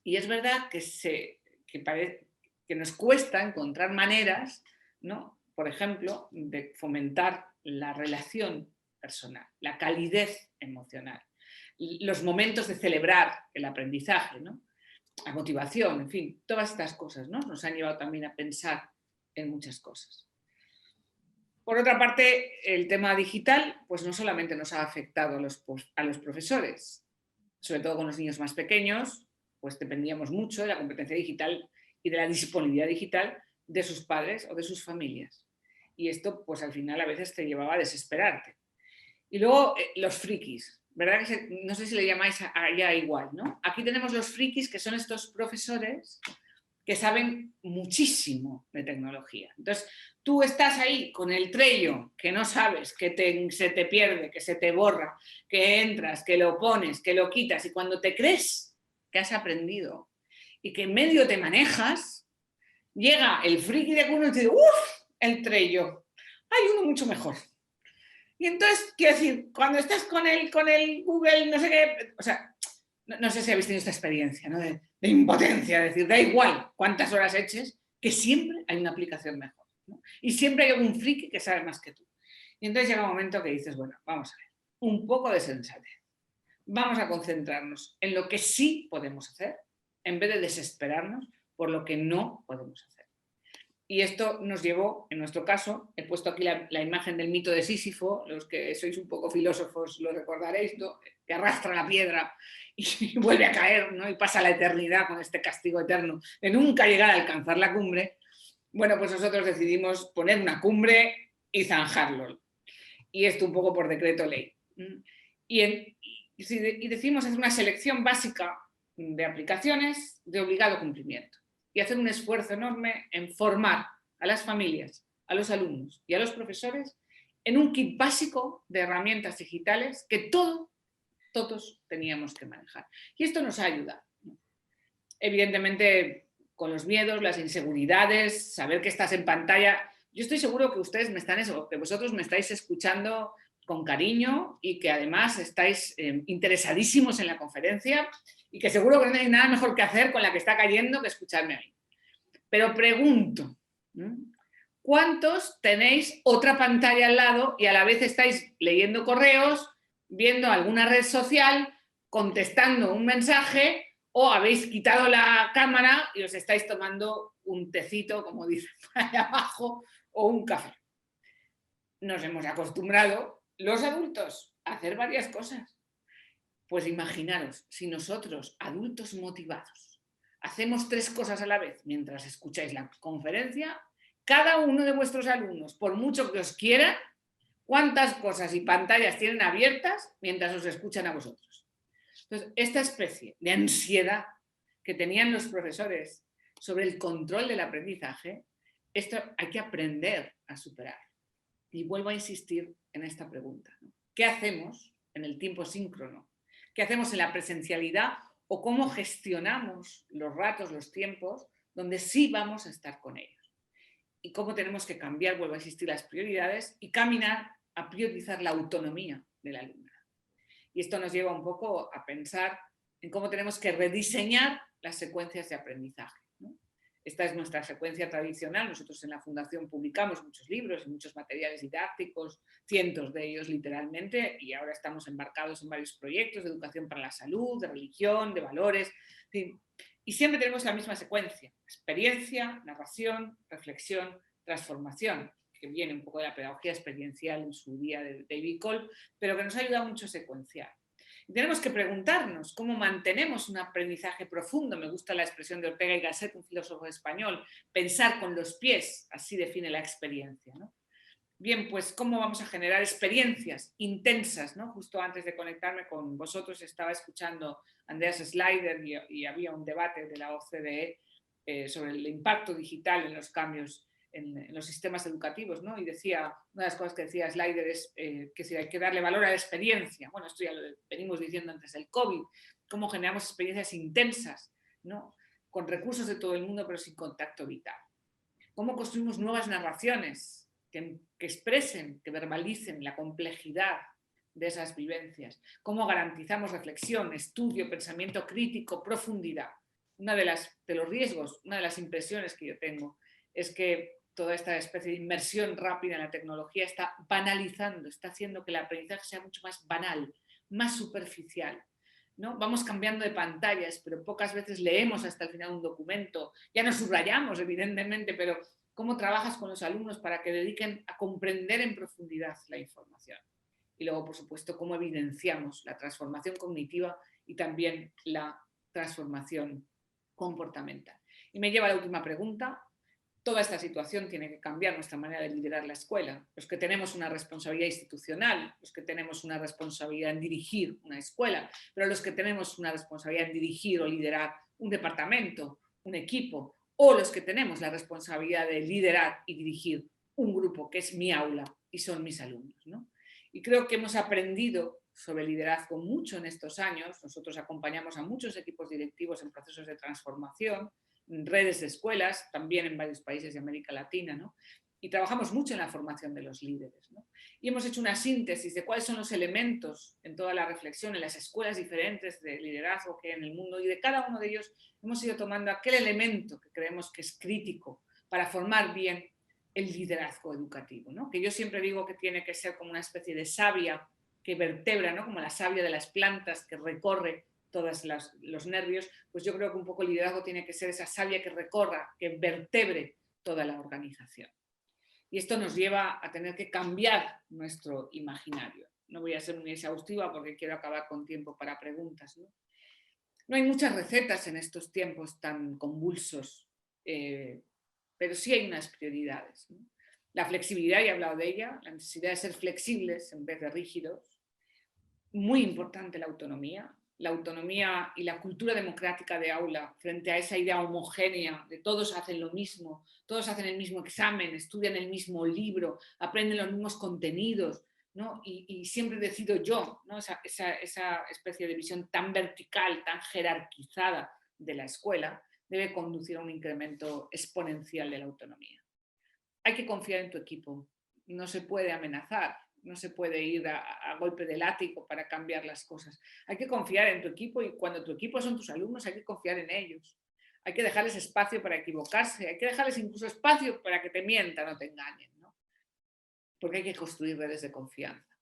Y es verdad que nos cuesta encontrar maneras, ¿no?, por ejemplo, de fomentar la relación personal, la calidez emocional, los momentos de celebrar el aprendizaje, ¿no?, la motivación, en fin, todas estas cosas, ¿no?, nos han llevado también a pensar en muchas cosas. Por otra parte, el tema digital, pues no solamente nos ha afectado a los profesores, sobre todo con los niños más pequeños, pues dependíamos mucho de la competencia digital y de la disponibilidad digital de sus padres o de sus familias. Y esto, pues al final a veces te llevaba a desesperarte. Y luego los frikis, ¿verdad? No sé si le llamáis allá igual, ¿no? Aquí tenemos los frikis, que son estos profesores que saben muchísimo de tecnología. Entonces, tú estás ahí con el Trello, que no sabes, que se te pierde, que se te borra, que entras, que lo pones, que lo quitas, y cuando te crees que has aprendido y que en medio te manejas, llega el friki de uno y te dice, ¡uf! El Trello. Hay uno mucho mejor. Y entonces, quiero decir, cuando estás con el Google, no sé qué, o sea, no sé si habéis tenido esta experiencia, ¿no?, de impotencia, de decir, da igual cuántas horas eches, que siempre hay una aplicación mejor, ¿no? Y siempre hay algún friki que sabe más que tú. Y entonces llega un momento que dices, bueno, vamos a ver, un poco de sensatez. Vamos a concentrarnos en lo que sí podemos hacer, en vez de desesperarnos por lo que no podemos hacer. Y esto nos llevó, en nuestro caso, he puesto aquí la imagen del mito de Sísifo, los que sois un poco filósofos lo recordaréis, ¿no?, que arrastra la piedra y vuelve a caer, ¿no?, y pasa la eternidad con este castigo eterno de nunca llegar a alcanzar la cumbre. Bueno, pues nosotros decidimos poner una cumbre y zanjarlo. Y esto un poco por decreto ley. Y decidimos hacer una selección básica de aplicaciones de obligado cumplimiento y hacer un esfuerzo enorme en formar a las familias, a los alumnos y a los profesores en un kit básico de herramientas digitales que todos teníamos que manejar. Y esto nos ha ayudado, ¿no? Evidentemente, con los miedos, las inseguridades, saber que estás en pantalla. Yo estoy seguro que que vosotros me estáis escuchando con cariño y que además estáis interesadísimos en la conferencia y que seguro que no hay nada mejor que hacer con la que está cayendo que escucharme a mí. Pero pregunto, ¿cuántos tenéis otra pantalla al lado y a la vez estáis leyendo correos, viendo alguna red social, contestando un mensaje, o habéis quitado la cámara y os estáis tomando un tecito, como dicen allá abajo, o un café? Nos hemos acostumbrado los adultos a hacer varias cosas. Pues imaginaros, si nosotros, adultos motivados, hacemos 3 cosas a la vez mientras escucháis la conferencia, cada uno de vuestros alumnos, por mucho que os quiera, ¿cuántas cosas y pantallas tienen abiertas mientras os escuchan a vosotros? Entonces, esta especie de ansiedad que tenían los profesores sobre el control del aprendizaje, esto hay que aprender a superar. Y vuelvo a insistir en esta pregunta, ¿no? ¿Qué hacemos en el tiempo síncrono? ¿Qué hacemos en la presencialidad? ¿O cómo gestionamos los ratos, los tiempos, donde sí vamos a estar con ellos? Y cómo tenemos que cambiar, vuelvo a insistir, las prioridades y caminar a priorizar la autonomía del alumno. Y esto nos lleva un poco a pensar en cómo tenemos que rediseñar las secuencias de aprendizaje, ¿no? Esta es nuestra secuencia tradicional. Nosotros en la Fundación publicamos muchos libros y muchos materiales didácticos, cientos de ellos literalmente, y ahora estamos embarcados en varios proyectos de educación para la salud, de religión, de valores, y siempre tenemos la misma secuencia: experiencia, narración, reflexión, transformación, que viene un poco de la pedagogía experiencial en su día de David Cole, pero que nos ayuda mucho a secuenciar. Y tenemos que preguntarnos cómo mantenemos un aprendizaje profundo. Me gusta la expresión de Ortega y Gasset, un filósofo español: pensar con los pies, así define la experiencia, ¿no? Bien, pues cómo vamos a generar experiencias intensas, ¿no? Justo antes de conectarme con vosotros estaba escuchando a Andreas Schleider y había un debate de la OCDE sobre el impacto digital en los cambios en los sistemas educativos, ¿no? Y decía, una de las cosas que decía Schleider es que si hay que darle valor a la experiencia. Bueno, esto ya lo venimos diciendo antes del COVID, cómo generamos experiencias intensas, ¿no? Con recursos de todo el mundo, pero sin contacto vital. Cómo construimos nuevas narraciones que expresen, que verbalicen la complejidad de esas vivencias. Cómo garantizamos reflexión, estudio, pensamiento crítico, profundidad. Una de los riesgos, una de las impresiones que yo tengo es que toda esta especie de inmersión rápida en la tecnología está banalizando, está haciendo que el aprendizaje sea mucho más banal, más superficial, ¿no? Vamos cambiando de pantallas, pero pocas veces leemos hasta el final un documento. Ya nos subrayamos, evidentemente, pero ¿cómo trabajas con los alumnos para que dediquen a comprender en profundidad la información? Y luego, por supuesto, cómo evidenciamos la transformación cognitiva y también la transformación comportamental. Y me lleva a la última pregunta. Toda esta situación tiene que cambiar nuestra manera de liderar la escuela. Los que tenemos una responsabilidad institucional, los que tenemos una responsabilidad en dirigir una escuela, pero los que tenemos una responsabilidad en dirigir o liderar un departamento, un equipo, o los que tenemos la responsabilidad de liderar y dirigir un grupo que es mi aula y son mis alumnos, ¿no? Y creo que hemos aprendido sobre liderazgo mucho en estos años. Nosotros acompañamos a muchos equipos directivos en procesos de transformación, redes de escuelas, también en varios países de América Latina, ¿no? Y trabajamos mucho en la formación de los líderes, ¿no? Y hemos hecho una síntesis de cuáles son los elementos en toda la reflexión, en las escuelas diferentes de liderazgo que hay en el mundo, y de cada uno de ellos hemos ido tomando aquel elemento que creemos que es crítico para formar bien el liderazgo educativo, ¿no? Que yo siempre digo que tiene que ser como una especie de savia que vertebra, ¿no? Como la savia de las plantas que recorre todos los nervios. Pues yo creo que un poco el liderazgo tiene que ser esa savia que recorra, que vertebre toda la organización. Y esto nos lleva a tener que cambiar nuestro imaginario. No voy a ser muy exhaustiva porque quiero acabar con tiempo para preguntas, ¿no? No hay muchas recetas en estos tiempos tan convulsos, pero sí hay unas prioridades, ¿no? La flexibilidad, ya he hablado de ella, la necesidad de ser flexibles en vez de rígidos. Muy importante la autonomía y la cultura democrática de aula frente a esa idea homogénea de todos hacen lo mismo, todos hacen el mismo examen, estudian el mismo libro, aprenden los mismos contenidos, ¿no? Y siempre decido yo, ¿no? Esa especie de visión tan vertical, tan jerarquizada de la escuela debe conducir a un incremento exponencial de la autonomía. Hay que confiar en tu equipo, no se puede amenazar, no se puede ir a golpe de látigo para cambiar las cosas. Hay que confiar en tu equipo, y cuando tu equipo son tus alumnos hay que confiar en ellos. Hay que dejarles espacio para equivocarse, hay que dejarles incluso espacio para que te mientan o te engañen, ¿no? Porque hay que construir redes de confianza.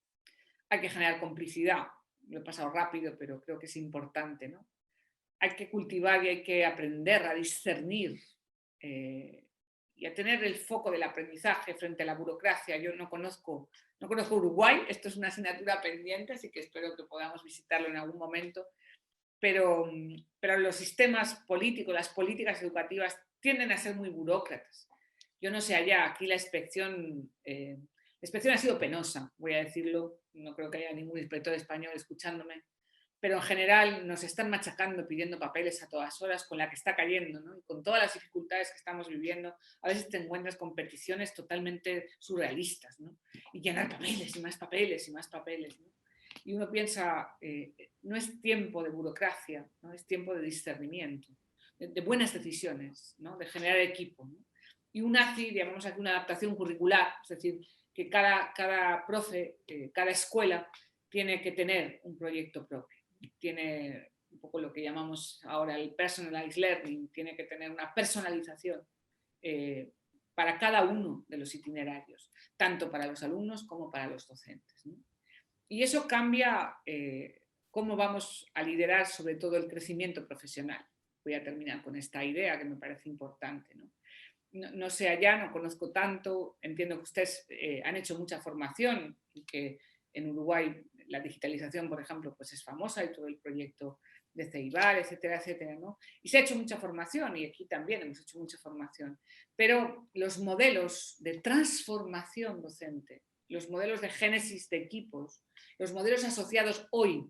Hay que generar complicidad. Lo he pasado rápido, pero creo que es importante, ¿no? Hay que cultivar y hay que aprender a discernir y a tener el foco del aprendizaje frente a la burocracia. Yo no conozco Uruguay, esto es una asignatura pendiente, así que espero que podamos visitarlo en algún momento, pero los sistemas políticos, las políticas educativas tienden a ser muy burócratas. Yo no sé allá, aquí la inspección ha sido penosa, voy a decirlo, no creo que haya ningún inspector español escuchándome, pero en general nos están machacando, pidiendo papeles a todas horas, con la que está cayendo, ¿no? Y con todas las dificultades que estamos viviendo, a veces te encuentras con peticiones totalmente surrealistas, ¿no? Y llenar papeles y más papeles y más papeles, ¿no? Y uno piensa, no es tiempo de burocracia, ¿no? Es tiempo de discernimiento, de buenas decisiones, ¿no? De generar equipo, ¿no? Y un ACI, llamamos aquí una adaptación curricular, es decir, que cada profe, cada escuela tiene que tener un proyecto propio. Tiene un poco lo que llamamos ahora el personalized learning, tiene que tener una personalización para cada uno de los itinerarios, tanto para los alumnos como para los docentes, ¿no? Y eso cambia cómo vamos a liderar sobre todo el crecimiento profesional. Voy a terminar con esta idea que me parece importante, ¿no? No sé allá, no conozco tanto, entiendo que ustedes han hecho mucha formación y que en Uruguay la digitalización, por ejemplo, pues es famosa y todo el proyecto de CEIBAR, etcétera, etcétera, ¿no? Y se ha hecho mucha formación y aquí también hemos hecho mucha formación, pero los modelos de transformación docente, los modelos de génesis de equipos, los modelos asociados hoy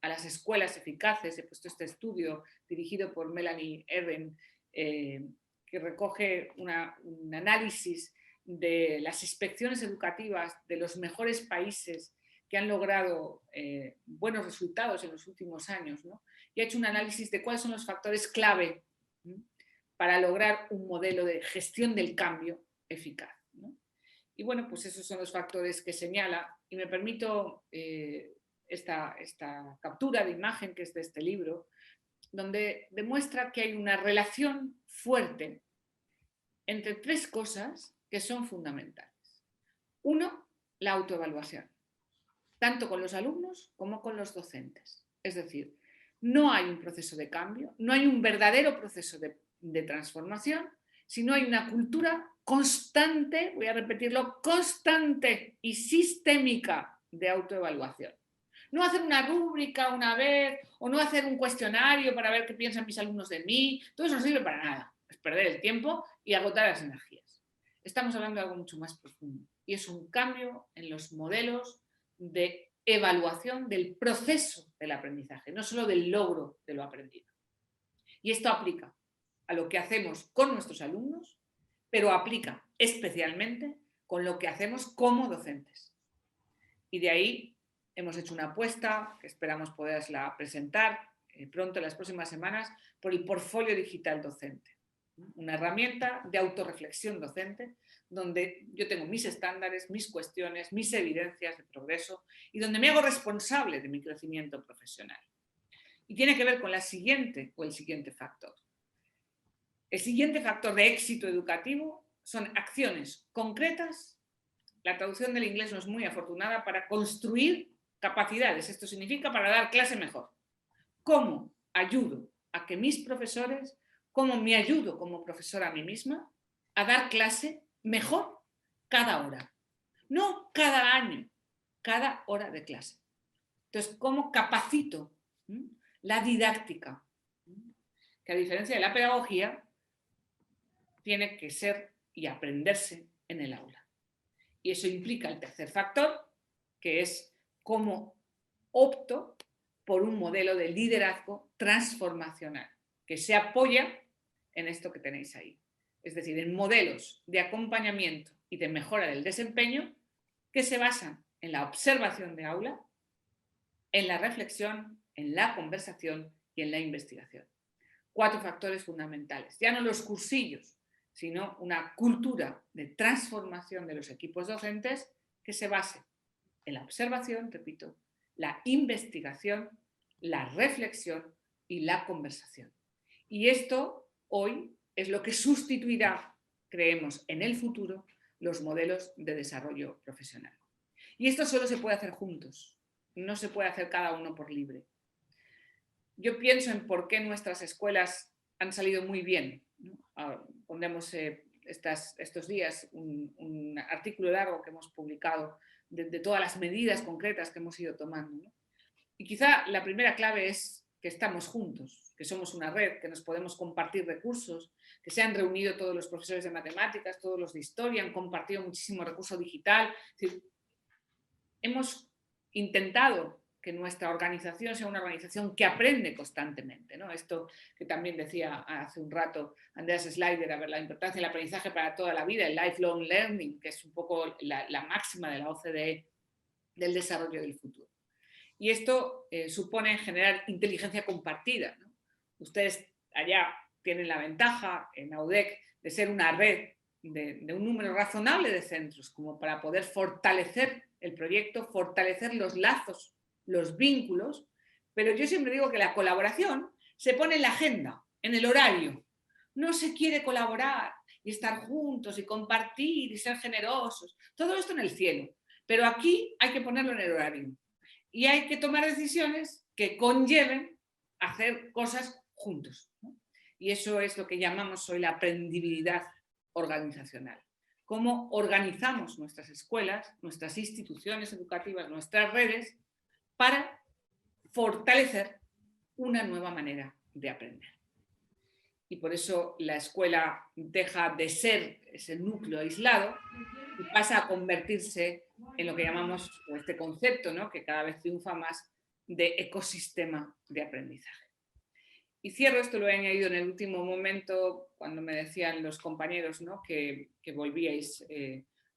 a las escuelas eficaces, he puesto este estudio dirigido por Melanie Erben, que recoge un análisis de las inspecciones educativas de los mejores países que han logrado buenos resultados en los últimos años, ¿no? Y ha hecho un análisis de cuáles son los factores clave, ¿no?, para lograr un modelo de gestión del cambio eficaz, ¿no? Y bueno, pues esos son los factores que señala, y me permito esta captura de imagen que es de este libro, donde demuestra que hay una relación fuerte entre tres cosas que son fundamentales. Uno, la autoevaluación, tanto con los alumnos como con los docentes. Es decir, no hay un proceso de cambio, no hay un verdadero proceso de transformación, si no hay una cultura constante, voy a repetirlo, constante y sistémica de autoevaluación. No hacer una rúbrica una vez o no hacer un cuestionario para ver qué piensan mis alumnos de mí, todo eso no sirve para nada, es perder el tiempo y agotar las energías. Estamos hablando de algo mucho más profundo y es un cambio en los modelos de evaluación del proceso del aprendizaje, no solo del logro de lo aprendido. Y esto aplica a lo que hacemos con nuestros alumnos, pero aplica especialmente con lo que hacemos como docentes. Y de ahí hemos hecho una apuesta que esperamos poderla presentar pronto, en las próximas semanas, por el portfolio digital docente. Una herramienta de autorreflexión docente donde yo tengo mis estándares, mis cuestiones, mis evidencias de progreso y donde me hago responsable de mi crecimiento profesional. Y tiene que ver con el siguiente factor. El siguiente factor de éxito educativo son acciones concretas. La traducción del inglés no es muy afortunada, para construir capacidades. Esto significa para dar clase mejor. ¿Cómo ayudo a que mis profesores, cómo me ayudo como profesora a mí misma a dar clase mejor cada hora? No cada año, cada hora de clase. Entonces, ¿cómo capacito la didáctica? Que a diferencia de la pedagogía, tiene que ser y aprenderse en el aula. Y eso implica el tercer factor, que es cómo opto por un modelo de liderazgo transformacional, que se apoya en esto que tenéis ahí. Es decir, en modelos de acompañamiento y de mejora del desempeño que se basan en la observación de aula, en la reflexión, en la conversación y en la investigación. 4 factores fundamentales. Ya no los cursillos, sino una cultura de transformación de los equipos docentes que se base en la observación, repito, la investigación, la reflexión y la conversación. Y esto hoy es lo que sustituirá, creemos, en el futuro, los modelos de desarrollo profesional. Y esto solo se puede hacer juntos, no se puede hacer cada uno por libre. Yo pienso en por qué nuestras escuelas han salido muy bien, ¿no? Pondremos estos días un artículo largo que hemos publicado de todas las medidas concretas que hemos ido tomando, ¿no? Y quizá la primera clave es que estamos juntos, que somos una red, que nos podemos compartir recursos, que se han reunido todos los profesores de matemáticas, todos los de historia, han compartido muchísimo recurso digital. Es decir, hemos intentado que nuestra organización sea una organización que aprende constantemente, ¿no? Esto que también decía hace un rato Andreas Schleider, a ver, la importancia del aprendizaje para toda la vida, el lifelong learning, que es un poco la máxima de la OCDE del desarrollo del futuro. Y esto supone generar inteligencia compartida, ¿no? Ustedes allá tienen la ventaja en AUDEC de ser una red de un número razonable de centros como para poder fortalecer el proyecto, fortalecer los lazos, los vínculos, pero yo siempre digo que la colaboración se pone en la agenda, en el horario. No se quiere colaborar y estar juntos y compartir y ser generosos. Todo esto en el cielo, pero aquí hay que ponerlo en el horario. Y hay que tomar decisiones que conlleven hacer cosas juntos, ¿no? Y eso es lo que llamamos hoy la aprendibilidad organizacional. Cómo organizamos nuestras escuelas, nuestras instituciones educativas, nuestras redes, para fortalecer una nueva manera de aprender. Y por eso la escuela deja de ser ese núcleo aislado y pasa a convertirse en lo que llamamos, o este concepto, ¿no?, que cada vez triunfa más, de ecosistema de aprendizaje. Y cierro, esto lo he añadido en el último momento, cuando me decían los compañeros, ¿no?, que volvíais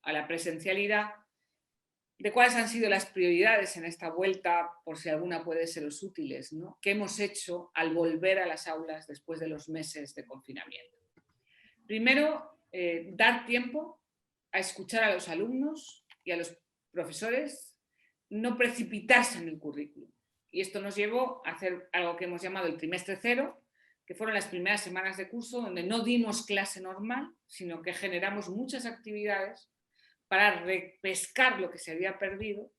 a la presencialidad, de cuáles han sido las prioridades en esta vuelta, por si alguna puede seros útiles, ¿no? ¿Qué hemos hecho al volver a las aulas después de los meses de confinamiento? Primero, dar tiempo a escuchar a los alumnos y a los profesores, no precipitarse en el currículum. Y esto nos llevó a hacer algo que hemos llamado el trimestre cero, que fueron las primeras semanas de curso donde no dimos clase normal, sino que generamos muchas actividades para repescar lo que se había perdido,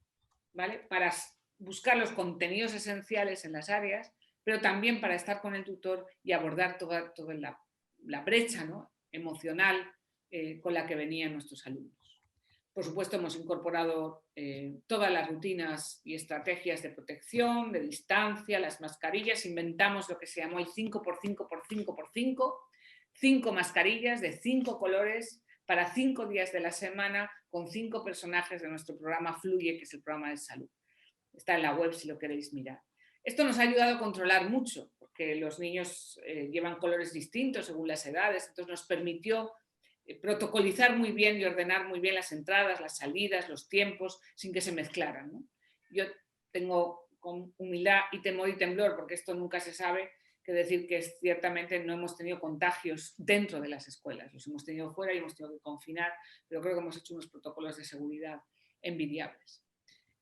¿vale?, para buscar los contenidos esenciales en las áreas, pero también para estar con el tutor y abordar toda la brecha, ¿no?, emocional con la que venían nuestros alumnos. Por supuesto, hemos incorporado todas las rutinas y estrategias de protección, de distancia, las mascarillas. Inventamos lo que se llamó el 5x5x5x5, 5 mascarillas de 5 colores para 5 días de la semana con 5 personajes de nuestro programa Fluye, que es el programa de salud. Está en la web si lo queréis mirar. Esto nos ha ayudado a controlar mucho, porque los niños llevan colores distintos según las edades, entonces nos permitió protocolizar muy bien y ordenar muy bien las entradas, las salidas, los tiempos, sin que se mezclaran, ¿no? Yo tengo con humildad y temor y temblor, porque esto nunca se sabe, que decir que ciertamente no hemos tenido contagios dentro de las escuelas, los hemos tenido fuera y hemos tenido que confinar, pero creo que hemos hecho unos protocolos de seguridad envidiables.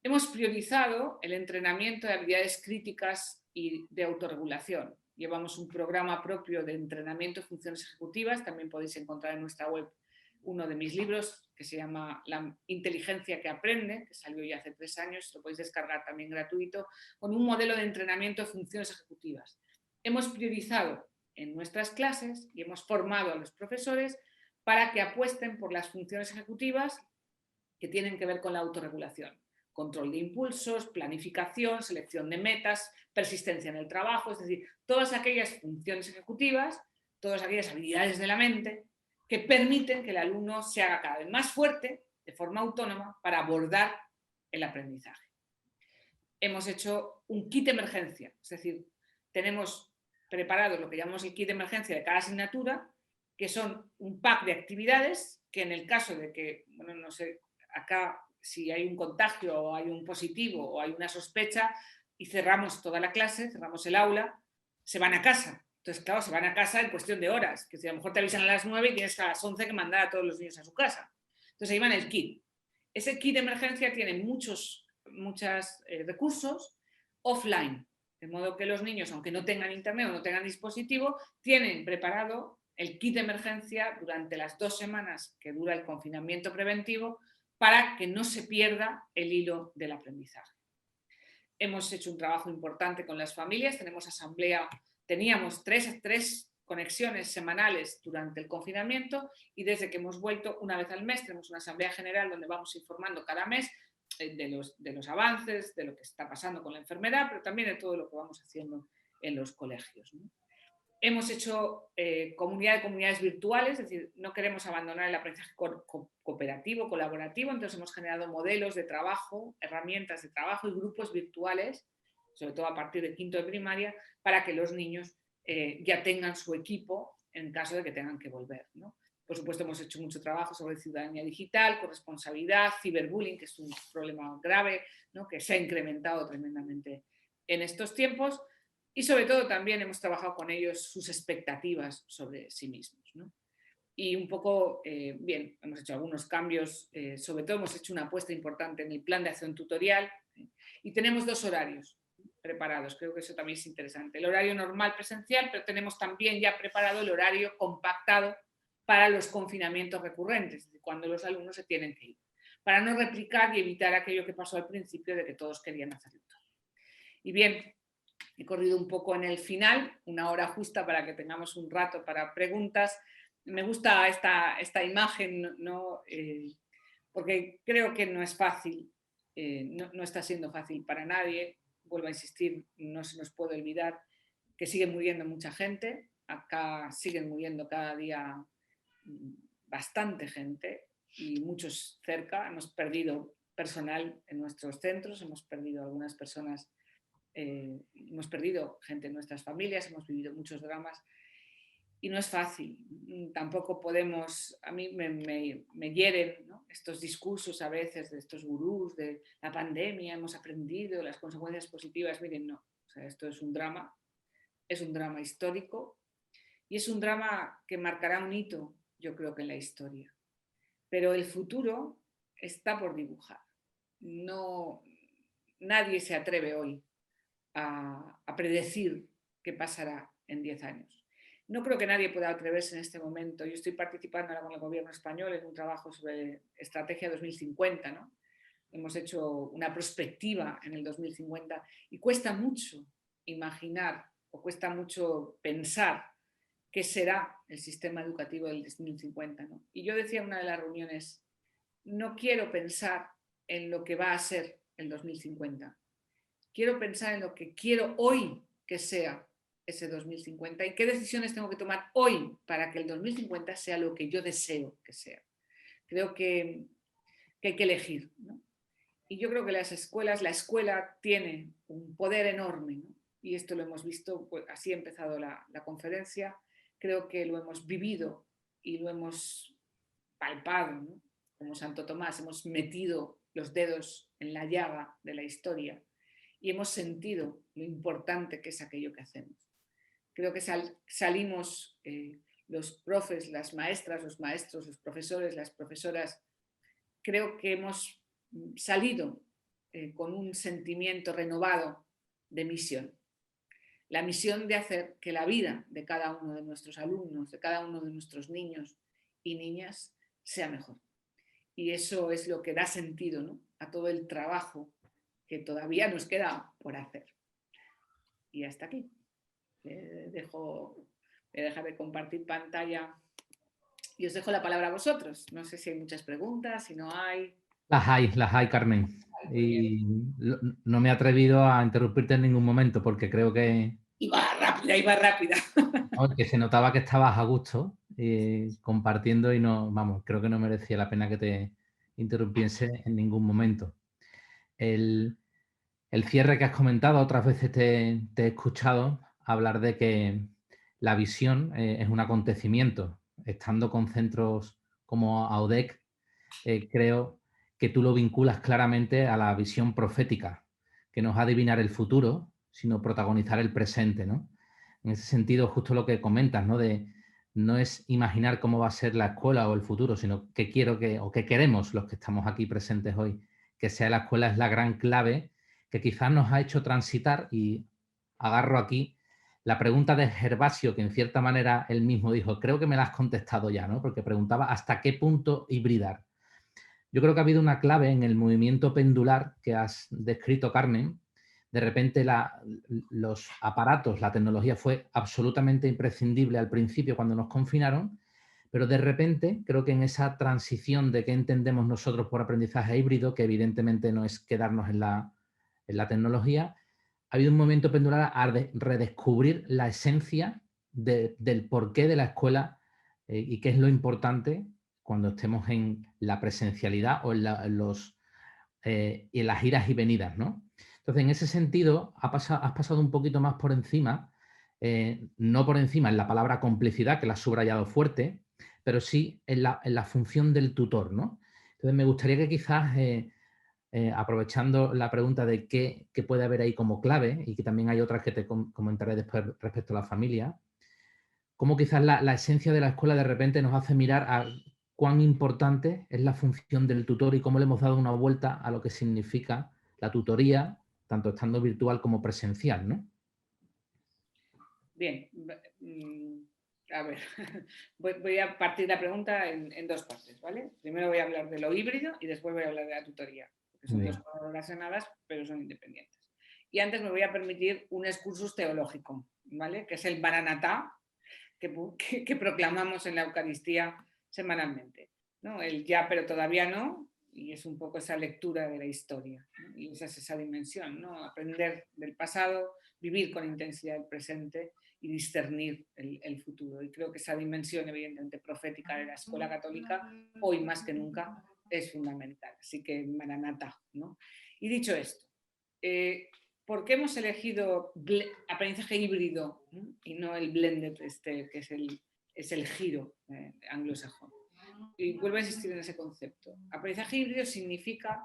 Hemos priorizado el entrenamiento de habilidades críticas y de autorregulación. Llevamos un programa propio de entrenamiento de funciones ejecutivas, también podéis encontrar en nuestra web uno de mis libros que se llama La inteligencia que aprende, que salió ya hace 3 años, lo podéis descargar también gratuito, con un modelo de entrenamiento de funciones ejecutivas. Hemos priorizado en nuestras clases y hemos formado a los profesores para que apuesten por las funciones ejecutivas que tienen que ver con la autorregulación. Control de impulsos, planificación, selección de metas, persistencia en el trabajo, es decir, todas aquellas funciones ejecutivas, todas aquellas habilidades de la mente que permiten que el alumno se haga cada vez más fuerte de forma autónoma para abordar el aprendizaje. Hemos hecho un kit de emergencia, es decir, tenemos preparado lo que llamamos el kit de emergencia de cada asignatura, que son un pack de actividades que en el caso de que, bueno, no sé, acá si hay un contagio o hay un positivo o hay una sospecha y cerramos toda la clase, cerramos el aula, se van a casa. Entonces, claro, se van a casa en cuestión de horas, que si a lo mejor te avisan a las 9 y tienes a las 11 que mandar a todos los niños a su casa. Entonces ahí van el kit. Ese kit de emergencia tiene muchos recursos offline. De modo que los niños, aunque no tengan internet o no tengan dispositivo, tienen preparado el kit de emergencia durante las 2 semanas que dura el confinamiento preventivo para que no se pierda el hilo del aprendizaje. Hemos hecho un trabajo importante con las familias, teníamos tres conexiones semanales durante el confinamiento y desde que hemos vuelto una vez al mes tenemos una asamblea general donde vamos informando cada mes de los avances, de lo que está pasando con la enfermedad, pero también de todo lo que vamos haciendo en los colegios, ¿no? Hemos hecho comunidades virtuales, es decir, no queremos abandonar el aprendizaje cooperativo, colaborativo, entonces hemos generado modelos de trabajo, herramientas de trabajo y grupos virtuales, sobre todo a partir de quinto de primaria, para que los niños ya tengan su equipo en caso de que tengan que volver, ¿no? Por supuesto, hemos hecho mucho trabajo sobre ciudadanía digital, corresponsabilidad, ciberbullying, que es un problema grave, ¿no?, que se ha incrementado tremendamente en estos tiempos. Y sobre todo también hemos trabajado con ellos sus expectativas sobre sí mismos, ¿no? Y un poco, bien, hemos hecho algunos cambios, sobre todo hemos hecho una apuesta importante en el plan de acción tutorial, y tenemos 2 horarios preparados, creo que eso también es interesante. El horario normal presencial, pero tenemos también ya preparado el horario compactado para los confinamientos recurrentes, cuando los alumnos se tienen que ir, para no replicar y evitar aquello que pasó al principio de que todos querían hacerlo todo. Y bien, he corrido un poco en el final, una hora justa para que tengamos un rato para preguntas. Me gusta esta imagen, ¿no? Porque creo que no es fácil, no está siendo fácil para nadie. Vuelvo a insistir, no se nos puede olvidar que sigue muriendo mucha gente. Acá siguen muriendo cada día bastante gente y muchos cerca. Hemos perdido personal en nuestros centros, hemos perdido algunas personas. Hemos perdido gente en nuestras familias, hemos vivido muchos dramas y no es fácil. Tampoco podemos, a mí me hieren, ¿no?, estos discursos a veces de estos gurús de la pandemia, hemos aprendido las consecuencias positivas. Miren, no, o sea, esto es un drama histórico y es un drama que marcará un hito, yo creo que en la historia. Pero el futuro está por dibujar. No, nadie se atreve hoy a predecir qué pasará en 10 años. No creo que nadie pueda atreverse en este momento. Yo estoy participando ahora con el gobierno español en un trabajo sobre estrategia 2050, ¿no? Hemos hecho una prospectiva en el 2050 y cuesta mucho imaginar o cuesta mucho pensar qué será el sistema educativo del 2050, ¿no? Y yo decía en una de las reuniones, no quiero pensar en lo que va a ser el 2050. Quiero pensar en lo que quiero hoy que sea ese 2050 y qué decisiones tengo que tomar hoy para que el 2050 sea lo que yo deseo que sea. Creo que hay que elegir, ¿no? Y yo creo que la escuela tiene un poder enorme, ¿no? Y esto lo hemos visto, pues así ha empezado la conferencia, creo que lo hemos vivido y lo hemos palpado, ¿no? Como Santo Tomás, hemos metido los dedos en la llaga de la historia y hemos sentido lo importante que es aquello que hacemos. Creo que salimos los profes, las maestras, los maestros, los profesores, las profesoras, creo que hemos salido con un sentimiento renovado de misión. La misión de hacer que la vida de cada uno de nuestros alumnos, de cada uno de nuestros niños y niñas sea mejor. Y eso es lo que da sentido, ¿no?, a todo el trabajo que todavía nos queda por hacer. Y hasta aquí. Voy a dejar de compartir pantalla y os dejo la palabra a vosotros. No sé si hay muchas preguntas, si no hay. Las hay, Carmen. Y no me he atrevido a interrumpirte en ningún momento porque creo que... Iba rápida. Que se notaba que estabas a gusto compartiendo y no, vamos, creo que no merecía la pena que te interrumpiese en ningún momento. El cierre que has comentado, otras veces te he escuchado hablar de que la visión es un acontecimiento. Estando con centros como AUDEC, creo que tú lo vinculas claramente a la visión profética, que no es adivinar el futuro, sino protagonizar el presente, ¿no? En ese sentido, justo lo que comentas, ¿no? No es imaginar cómo va a ser la escuela o el futuro, sino qué queremos los que estamos aquí presentes hoy. Que sea la escuela es la gran clave que quizás nos ha hecho transitar y agarro aquí la pregunta de Gervasio, que en cierta manera él mismo dijo, creo que me la has contestado ya, ¿no? Porque preguntaba hasta qué punto hibridar. Yo creo que ha habido una clave en el movimiento pendular que has descrito, Carmen. De repente los aparatos, la tecnología fue absolutamente imprescindible al principio cuando nos confinaron, pero de repente creo que en esa transición de qué entendemos nosotros por aprendizaje híbrido, que evidentemente no es quedarnos en la tecnología, ha habido un movimiento pendular a redescubrir la esencia del porqué de la escuela y qué es lo importante cuando estemos en la presencialidad o en las idas y venidas, ¿no? Entonces, en ese sentido, has pasado un poquito más por encima, no por encima en la palabra complicidad, que la has subrayado fuerte, pero sí en la función del tutor, ¿no? Entonces, me gustaría que quizás, aprovechando la pregunta de qué puede haber ahí como clave, y que también hay otras que te comentaré después respecto a la familia, cómo quizás la esencia de la escuela de repente nos hace mirar a cuán importante es la función del tutor y cómo le hemos dado una vuelta a lo que significa la tutoría, tanto estando virtual como presencial, ¿no? Bien, a ver, voy a partir la pregunta en dos partes, ¿vale? Primero voy a hablar de lo híbrido y después voy a hablar de la tutoría, porque son dos cosas relacionadas, pero son independientes. Y antes me voy a permitir un excursus teológico, ¿vale? Que es el Maranatá que proclamamos en la Eucaristía semanalmente, ¿no? El ya pero todavía no, y es un poco esa lectura de la historia, ¿no? Y esa es esa dimensión, ¿no? Aprender del pasado, vivir con intensidad el presente y discernir el futuro. Y creo que esa dimensión evidentemente profética de la escuela católica hoy más que nunca es fundamental. Así que Maranatá, ¿no? Y dicho esto, ¿por qué hemos elegido aprendizaje híbrido, ¿no? Y no el blended, que es el giro anglosajón? Y vuelvo a insistir en ese concepto. Aprendizaje híbrido significa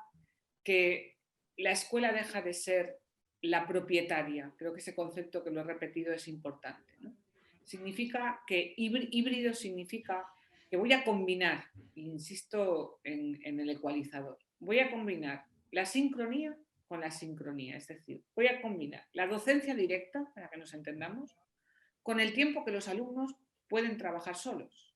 que la escuela deja de ser la propietaria. Creo que ese concepto que lo he repetido es importante, ¿no? Significa que híbrido significa que voy a combinar, insisto en el ecualizador, voy a combinar la sincronía con la sincronía, es decir, voy a combinar la docencia directa, para que nos entendamos, con el tiempo que los alumnos pueden trabajar solos.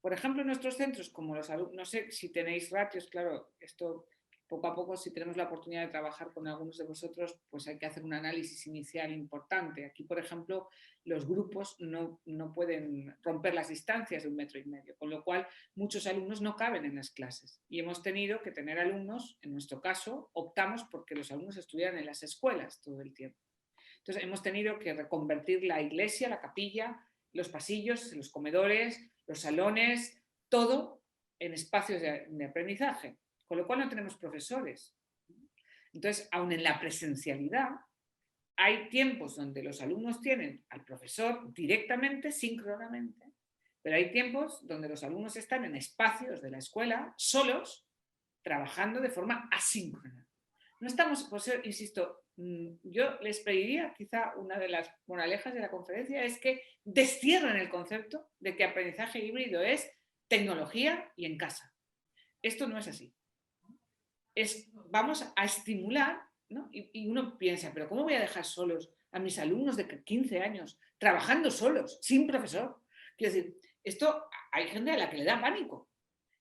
Por ejemplo, en nuestros centros, como los alumnos, no sé si tenéis ratios, claro, esto poco a poco, si tenemos la oportunidad de trabajar con algunos de vosotros, pues hay que hacer un análisis inicial importante. Aquí, por ejemplo, los grupos no pueden romper las distancias de 1,5 metros, con lo cual muchos alumnos no caben en las clases. Y hemos tenido que tener alumnos, en nuestro caso, optamos porque los alumnos estuvieran en las escuelas todo el tiempo. Entonces, hemos tenido que reconvertir la iglesia, la capilla, los pasillos, los comedores, los salones, todo en espacios de aprendizaje, con lo cual no tenemos profesores. Entonces, aun en la presencialidad, hay tiempos donde los alumnos tienen al profesor directamente, síncronamente, pero hay tiempos donde los alumnos están en espacios de la escuela solos, trabajando de forma asíncrona. No estamos, por eso, insisto, yo les pediría, quizá una de las moralejas de la conferencia es que destierren el concepto de que aprendizaje híbrido es tecnología y en casa. Esto no es así. Vamos a estimular, ¿no? Y uno piensa, pero ¿cómo voy a dejar solos a mis alumnos de 15 años trabajando solos, sin profesor? Quiero decir, esto hay gente a la que le da pánico.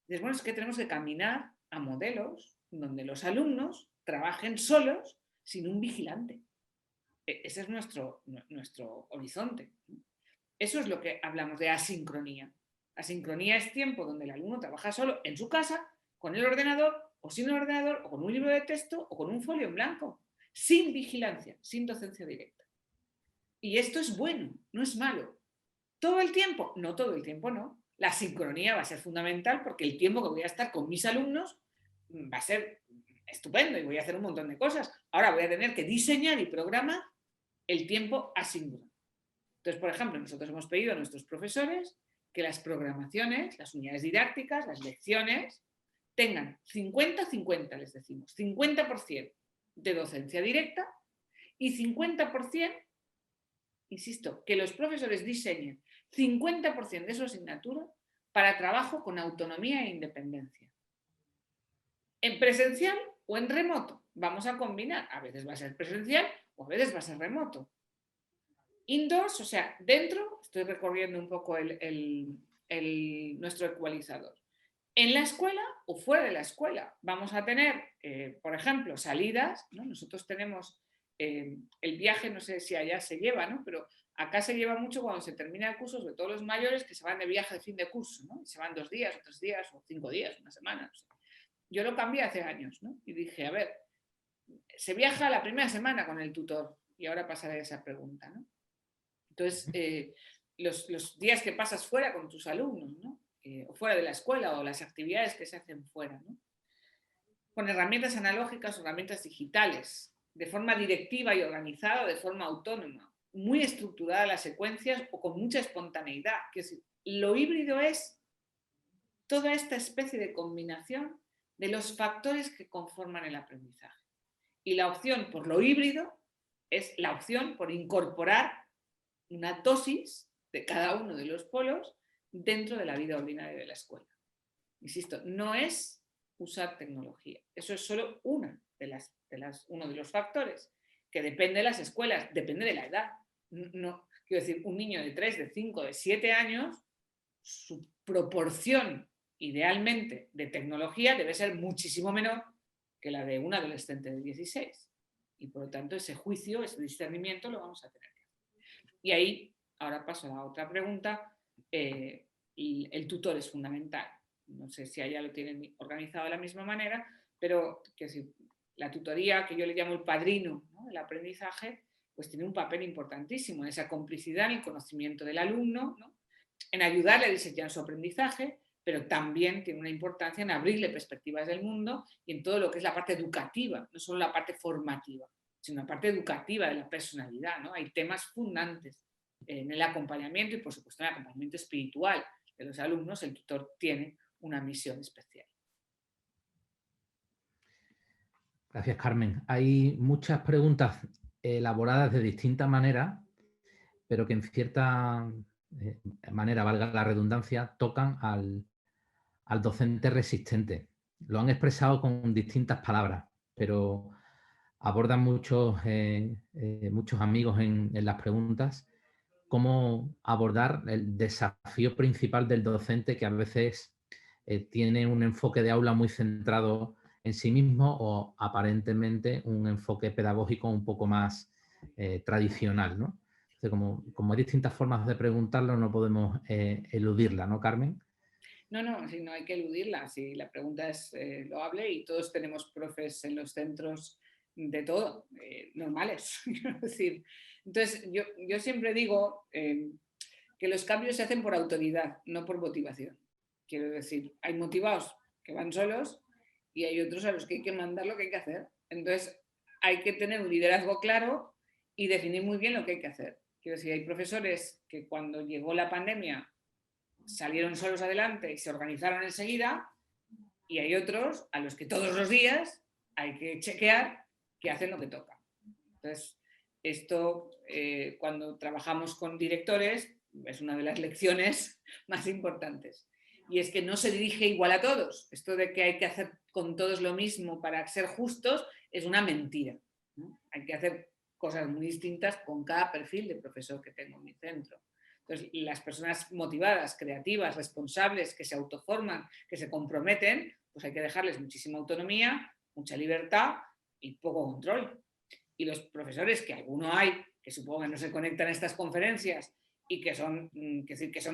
Entonces, bueno, es que tenemos que caminar a modelos donde los alumnos trabajen solos sin un vigilante. Ese es nuestro horizonte. Eso es lo que hablamos de asincronía. Asincronía es tiempo donde el alumno trabaja solo en su casa, con el ordenador, o sin el ordenador, o con un libro de texto, o con un folio en blanco, sin vigilancia, sin docencia directa. Y esto es bueno, no es malo. ¿Todo el tiempo? No, todo el tiempo no. La sincronía va a ser fundamental porque el tiempo que voy a estar con mis alumnos va a ser estupendo y voy a hacer un montón de cosas. Ahora voy a tener que diseñar y programar el tiempo asíncrono. Entonces, por ejemplo, nosotros hemos pedido a nuestros profesores que las programaciones, las unidades didácticas, las lecciones, tengan 50-50, les decimos, 50% de docencia directa y 50%, insisto, que los profesores diseñen 50% de su asignatura para trabajo con autonomía e independencia. En presencial o en remoto. Vamos a combinar. A veces va a ser presencial o a veces va a ser remoto. Indoors, o sea, dentro, estoy recorriendo un poco nuestro ecualizador. En la escuela o fuera de la escuela vamos a tener, por ejemplo, salidas, ¿no? Nosotros tenemos el viaje, no sé si allá se lleva, ¿no? Pero acá se lleva mucho cuando se termina el curso, sobre todo los mayores que se van de viaje de fin de curso, ¿no? Y se van 2 días, o 3 días, o 5 días, una semana. No sé. Yo lo cambié hace años, ¿no? Y dije, a ver, se viaja la primera semana con el tutor y ahora pasaré a esa pregunta, ¿no? Entonces, los días que pasas fuera con tus alumnos, ¿no? O fuera de la escuela o las actividades que se hacen fuera, ¿no? Con herramientas analógicas o herramientas digitales, de forma directiva y organizada, de forma autónoma, muy estructurada las secuencias o con mucha espontaneidad. Quiero decir, lo híbrido es toda esta especie de combinación de los factores que conforman el aprendizaje. Y la opción por lo híbrido es la opción por incorporar una dosis de cada uno de los polos dentro de la vida ordinaria de la escuela. Insisto, no es usar tecnología. Eso es solo uno de los factores, que depende de las escuelas, depende de la edad. No, quiero decir, un niño de 3, de 5, de 7 años, su proporción idealmente de tecnología debe ser muchísimo menor que la de un adolescente de 16. Y por lo tanto ese juicio, ese discernimiento lo vamos a tener. Y ahí, ahora paso a la otra pregunta, el tutor es fundamental. No sé si allá lo tienen organizado de la misma manera, pero que si la tutoría, que yo le llamo el padrino, ¿no?, del aprendizaje, pues tiene un papel importantísimo en esa complicidad, en el conocimiento del alumno, ¿no?, en ayudarle a diseñar su aprendizaje, pero también tiene una importancia en abrirle perspectivas del mundo y en todo lo que es la parte educativa, no solo la parte formativa, sino la parte educativa de la personalidad, ¿no? Hay temas fundantes en el acompañamiento y, por supuesto, en el acompañamiento espiritual de los alumnos. El tutor tiene una misión especial. Gracias, Carmen. Hay muchas preguntas elaboradas de distintas maneras, pero que en cierta manera, valga la redundancia, tocan al docente resistente. Lo han expresado con distintas palabras, pero abordan muchos amigos en las preguntas cómo abordar el desafío principal del docente, que a veces tiene un enfoque de aula muy centrado en sí mismo o aparentemente un enfoque pedagógico un poco más tradicional, ¿no? Entonces, como hay distintas formas de preguntarlo, no podemos eludirla, ¿no, Carmen? No, si no hay que eludirla. Si la pregunta es loable y todos tenemos profes en los centros de todo, normales. Es decir, entonces, yo siempre digo que los cambios se hacen por autoridad, no por motivación. Quiero decir, hay motivados que van solos y hay otros a los que hay que mandar lo que hay que hacer. Entonces, hay que tener un liderazgo claro y definir muy bien lo que hay que hacer. Quiero decir, hay profesores que cuando llegó la pandemia salieron solos adelante y se organizaron enseguida, y hay otros a los que todos los días hay que chequear que hacen lo que toca. Entonces, esto cuando trabajamos con directores es una de las lecciones más importantes. Y es que no se dirige igual a todos. Esto de que hay que hacer con todos lo mismo para ser justos es una mentira, ¿no? Hay que hacer cosas muy distintas con cada perfil de profesor que tengo en mi centro. Entonces, las personas motivadas, creativas, responsables, que se autoforman, que se comprometen, pues hay que dejarles muchísima autonomía, mucha libertad y poco control. Y los profesores, que alguno hay, que supongo que no se conectan a estas conferencias y que son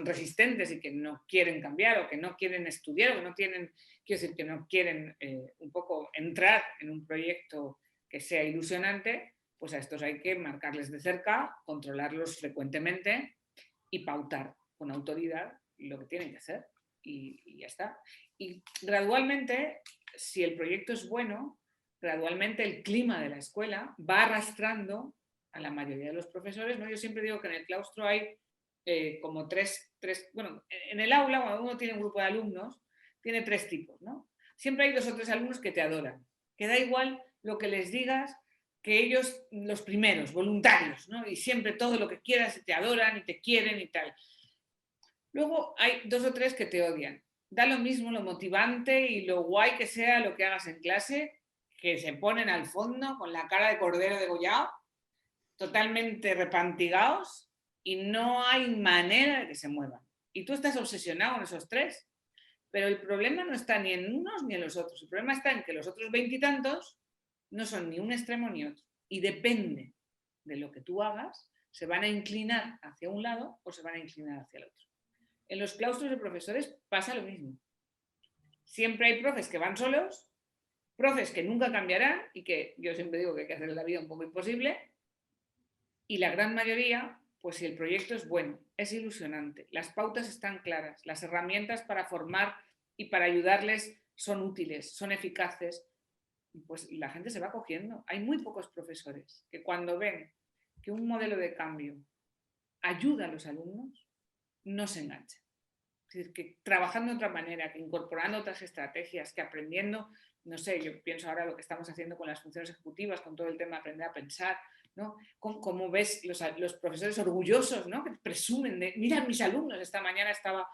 resistentes y que no quieren cambiar o que no quieren estudiar o que no tienen, quiero decir, que no quieren un poco entrar en un proyecto que sea ilusionante, pues a estos hay que marcarles de cerca, controlarlos frecuentemente y pautar con autoridad lo que tienen que hacer y ya está. Y gradualmente, si el proyecto es bueno, gradualmente el clima de la escuela va arrastrando a la mayoría de los profesores, ¿no? Yo siempre digo que en el claustro hay como bueno, en el aula, cuando uno tiene un grupo de alumnos, tiene 3 tipos, ¿no? Siempre hay 2 o 3 alumnos que te adoran, que da igual lo que les digas, que ellos, los primeros, voluntarios, ¿no? Y siempre todo lo que quieras te adoran y te quieren y tal. Luego hay 2 o 3 que te odian. Da lo mismo lo motivante y lo guay que sea lo que hagas en clase, que se ponen al fondo con la cara de cordero degollado, totalmente repantigados, y no hay manera de que se muevan. Y tú estás obsesionado en esos 3, pero el problema no está ni en unos ni en los otros. El problema está en que los otros 20 y tantos no son ni un extremo ni otro. Y depende de lo que tú hagas, se van a inclinar hacia un lado o se van a inclinar hacia el otro. En los claustros de profesores pasa lo mismo. Siempre hay profes que van solos, profes que nunca cambiarán y que yo siempre digo que hay que hacer la vida un poco imposible, y la gran mayoría, pues si el proyecto es bueno, es ilusionante, las pautas están claras, las herramientas para formar y para ayudarles son útiles, son eficaces, pues la gente se va cogiendo. Hay muy pocos profesores que cuando ven que un modelo de cambio ayuda a los alumnos, no se enganchan. Es decir, que trabajando de otra manera, que incorporando otras estrategias, que aprendiendo, no sé, yo pienso ahora lo que estamos haciendo con las funciones ejecutivas, con todo el tema de aprender a pensar, ¿no? Como ves los profesores orgullosos, ¿no? Que presumen de, mira mis alumnos, esta mañana estaba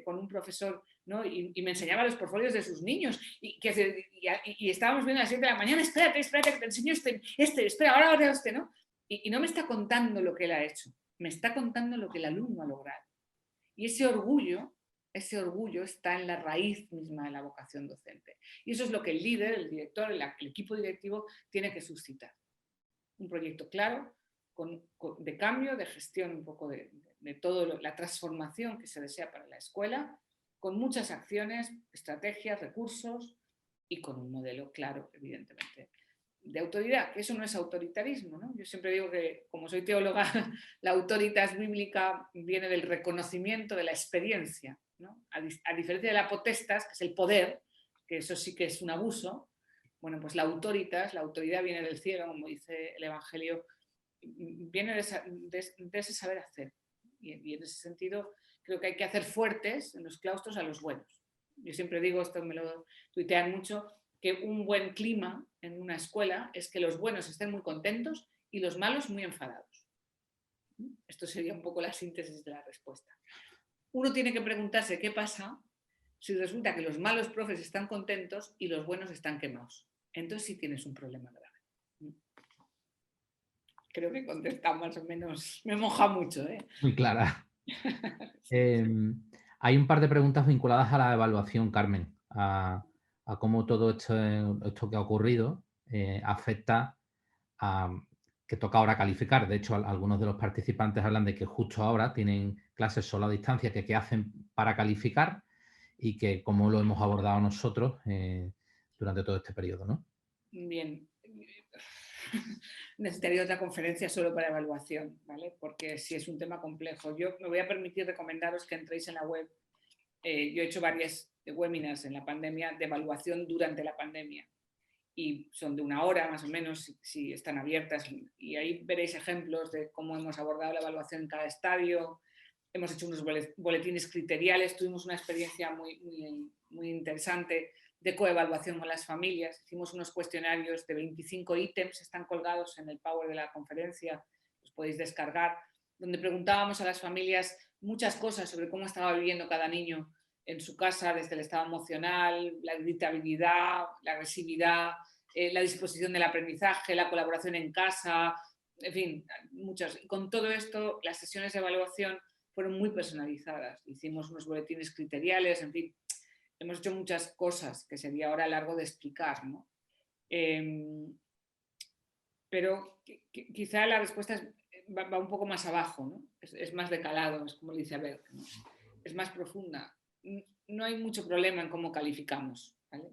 con un profesor, ¿no? y me enseñaba los portfolios de sus niños y estábamos viendo a las 7 de la mañana, espérate que te enseño espera, ahora este, ¿no? Y no me está contando lo que él ha hecho, me está contando lo que el alumno ha logrado. Y ese orgullo está en la raíz misma de la vocación docente. Y eso es lo que el líder, el director, el equipo directivo tiene que suscitar. Un proyecto claro, de cambio, de gestión un poco de toda la transformación que se desea para la escuela, con muchas acciones, estrategias, recursos y con un modelo claro, evidentemente, de autoridad, que eso no es autoritarismo, ¿no? Yo siempre digo que, como soy teóloga, la autoritas bíblica viene del reconocimiento de la experiencia, ¿no? A diferencia de la potestas, que es el poder, que eso sí que es un abuso, bueno, pues la autoritas, la autoridad viene del cielo, como dice el Evangelio, viene de ese saber hacer. Y en ese sentido creo que hay que hacer fuertes en los claustros a los buenos. Yo siempre digo, esto me lo tuitean mucho, que un buen clima en una escuela es que los buenos estén muy contentos y los malos muy enfadados. Esto sería un poco la síntesis de la respuesta. Uno tiene que preguntarse qué pasa si resulta que los malos profes están contentos y los buenos están quemados. Entonces sí tienes un problema grave. Creo que he contestado más o menos, me moja mucho, ¿eh? Muy clara. Hay un par de preguntas vinculadas a la evaluación, Carmen, a cómo todo esto que ha ocurrido afecta a que toca ahora calificar. De hecho, algunos de los participantes hablan de que justo ahora tienen clases solo a distancia, que qué hacen para calificar y que cómo lo hemos abordado nosotros durante todo este periodo, ¿no? Bien. Necesitaría otra conferencia solo para evaluación, ¿vale? Porque sí es un tema complejo. Yo me voy a permitir recomendaros que entréis en la web. Yo he hecho varias webinars en la pandemia de evaluación durante la pandemia y son de 1 hora más o menos si están abiertas y ahí veréis ejemplos de cómo hemos abordado la evaluación en cada estadio. Hemos hecho unos boletines criteriales, tuvimos una experiencia muy interesante de coevaluación con las familias. Hicimos unos cuestionarios de 25 ítems, están colgados en el Power de la conferencia, los podéis descargar, donde preguntábamos a las familias muchas cosas sobre cómo estaba viviendo cada niño en su casa, desde el estado emocional, la irritabilidad, la agresividad, la disposición del aprendizaje, la colaboración en casa, en fin, muchas. Y con todo esto, las sesiones de evaluación fueron muy personalizadas. Hicimos unos boletines criteriales, en fin, hemos hecho muchas cosas que sería ahora largo de explicar, ¿no? Pero quizá la respuesta va un poco más abajo, ¿no? Es más de calado, es como dice Abel, ¿no? Es más profunda. No hay mucho problema en cómo calificamos, ¿vale?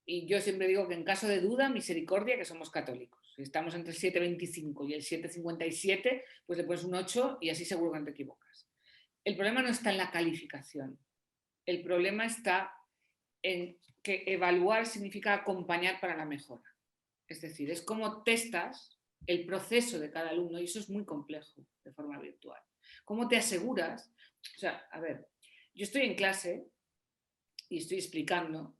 Y yo siempre digo que en caso de duda, misericordia, que somos católicos. Si estamos entre el 7,25 y el 7,57, pues le pones un 8 y así seguro que no te equivocas. El problema no está en la calificación. El problema está en que evaluar significa acompañar para la mejora. Es decir, es como testas el proceso de cada alumno y eso es muy complejo de forma virtual. ¿Cómo te aseguras? O sea, a ver, yo estoy en clase y estoy explicando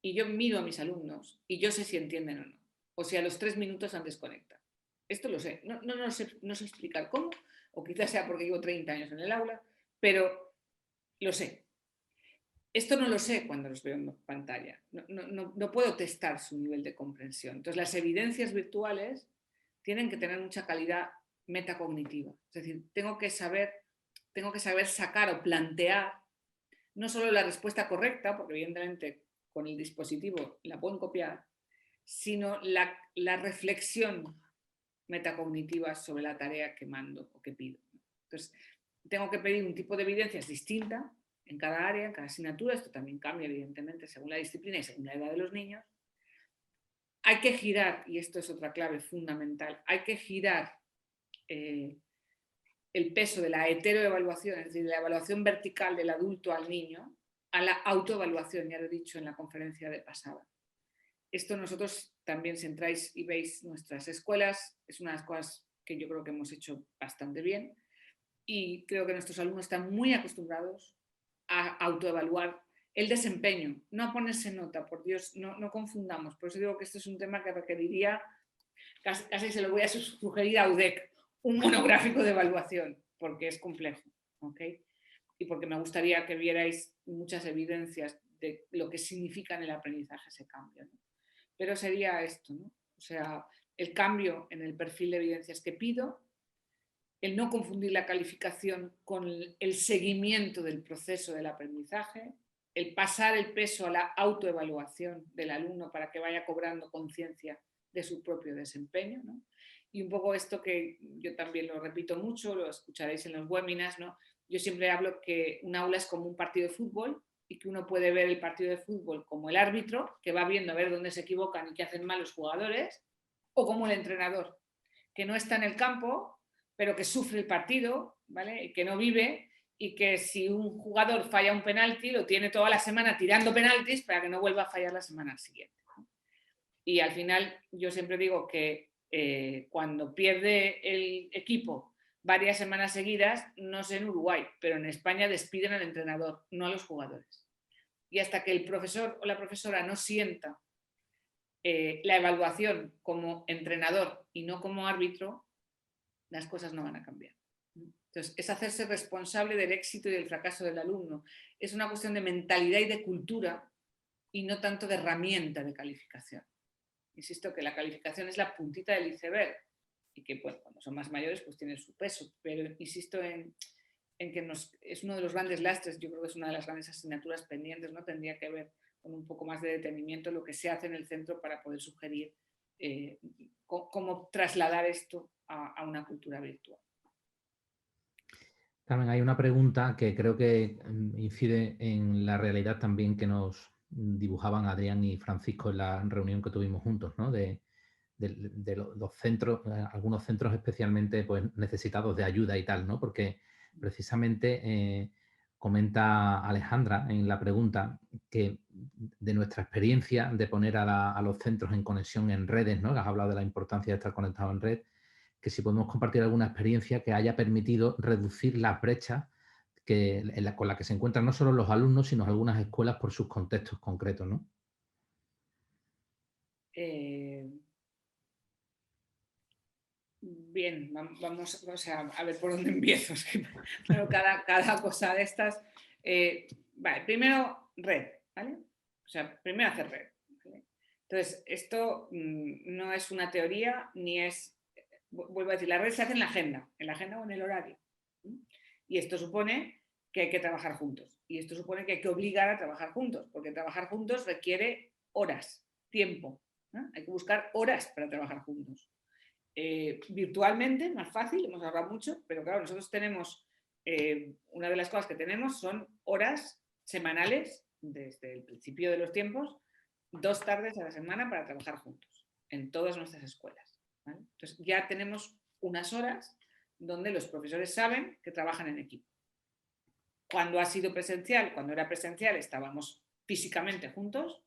y yo miro a mis alumnos y yo sé si entienden o no. O si a los 3 minutos han desconectado. Esto lo sé. No sé explicar cómo, o quizás sea porque llevo 30 años en el aula, pero lo sé. Esto no lo sé cuando los veo en pantalla. No puedo testar su nivel de comprensión. Entonces, las evidencias virtuales tienen que tener mucha calidad metacognitiva. Es decir, tengo que saber sacar o plantear no solo la respuesta correcta, porque evidentemente con el dispositivo la pueden copiar, sino la reflexión metacognitiva sobre la tarea que mando o que pido. Entonces, tengo que pedir un tipo de evidencias distinta en cada área, en cada asignatura. Esto también cambia, evidentemente, según la disciplina y según la edad de los niños. Hay que girar, y esto es otra clave fundamental, hay que girar el peso de la heteroevaluación, es decir, de la evaluación vertical del adulto al niño, a la autoevaluación, ya lo he dicho en la conferencia de pasada. Esto nosotros también, si entráis y veis nuestras escuelas, es una de las cosas que yo creo que hemos hecho bastante bien y creo que nuestros alumnos están muy acostumbrados a autoevaluar el desempeño, no a ponerse nota, por Dios, no confundamos. Por eso digo que esto es un tema que requeriría, casi se lo voy a sugerir a UDEC, un monográfico de evaluación, porque es complejo, ¿ok? Y porque me gustaría que vierais muchas evidencias de lo que significa en el aprendizaje ese cambio, ¿no? Pero sería esto, ¿no? O sea, el cambio en el perfil de evidencias que pido, el no confundir la calificación con el seguimiento del proceso del aprendizaje, el pasar el peso a la autoevaluación del alumno para que vaya cobrando conciencia de su propio desempeño, ¿no? Y un poco esto que yo también lo repito mucho, lo escucharéis en los webinars, ¿no? Yo siempre hablo que un aula es como un partido de fútbol y que uno puede ver el partido de fútbol como el árbitro, que va viendo a ver dónde se equivocan y qué hacen mal los jugadores, o como el entrenador, que no está en el campo, pero que sufre el partido, ¿vale? Y que no vive, y que si un jugador falla un penalti, lo tiene toda la semana tirando penaltis para que no vuelva a fallar la semana siguiente. Y al final yo siempre digo que cuando pierde el equipo varias semanas seguidas, no sé en Uruguay, pero en España despiden al entrenador, no a los jugadores. Y hasta que el profesor o la profesora no sienta la evaluación como entrenador y no como árbitro, las cosas no van a cambiar. Entonces, es hacerse responsable del éxito y del fracaso del alumno. Es una cuestión de mentalidad y de cultura y no tanto de herramienta de calificación. Insisto que la calificación es la puntita del iceberg y que, bueno, cuando son más mayores pues tienen su peso, pero insisto en que es uno de los grandes lastres, yo creo que es una de las grandes asignaturas pendientes, ¿no? Tendría que ver con un poco más de detenimiento lo que se hace en el centro para poder sugerir cómo trasladar esto a una cultura virtual. Carmen, hay una pregunta que creo que incide en la realidad también que nos dibujaban Adrián y Francisco en la reunión que tuvimos juntos, ¿no? De los centros, algunos centros especialmente pues, necesitados de ayuda y tal, ¿no? Porque precisamente comenta Alejandra en la pregunta que de nuestra experiencia de poner a los centros en conexión en redes, ¿no? Que has hablado de la importancia de estar conectado en red, que si podemos compartir alguna experiencia que haya permitido reducir las brechas con la que se encuentran no solo los alumnos, sino algunas escuelas por sus contextos concretos, ¿no? Bien, vamos, o sea, a ver por dónde empiezo. Claro, cada cosa de estas. Vale, primero red, ¿vale? O sea, primero hacer red, ¿vale? Entonces, esto no es una teoría, ni es, vuelvo a decir, la red se hace en la agenda o en el horario. Y esto supone que hay que trabajar juntos. Y esto supone que hay que obligar a trabajar juntos, porque trabajar juntos requiere horas, tiempo, ¿no? Hay que buscar horas para trabajar juntos. Virtualmente, más fácil, hemos hablado mucho, pero claro, nosotros tenemos, una de las cosas que tenemos son horas semanales, desde el principio de los tiempos, 2 tardes a la semana para trabajar juntos, en todas nuestras escuelas, ¿vale? Entonces ya tenemos unas horas donde los profesores saben que trabajan en equipo. Cuando ha sido presencial, cuando era presencial, estábamos físicamente juntos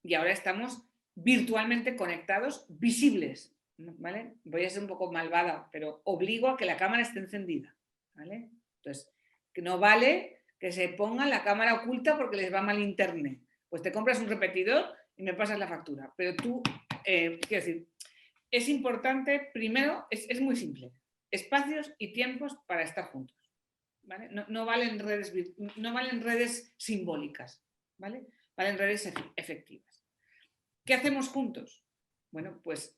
y ahora estamos virtualmente conectados, visibles, ¿vale? Voy a ser un poco malvada, pero obligo a que la cámara esté encendida, ¿vale? Entonces, que no vale que se pongan la cámara oculta porque les va mal internet. Pues te compras un repetidor y me pasas la factura. Pero tú, quiero decir, es importante, primero, es muy simple, espacios y tiempos para estar juntos, ¿vale? No valen redes simbólicas, ¿vale? Valen redes efectivas. ¿Qué hacemos juntos? Bueno, pues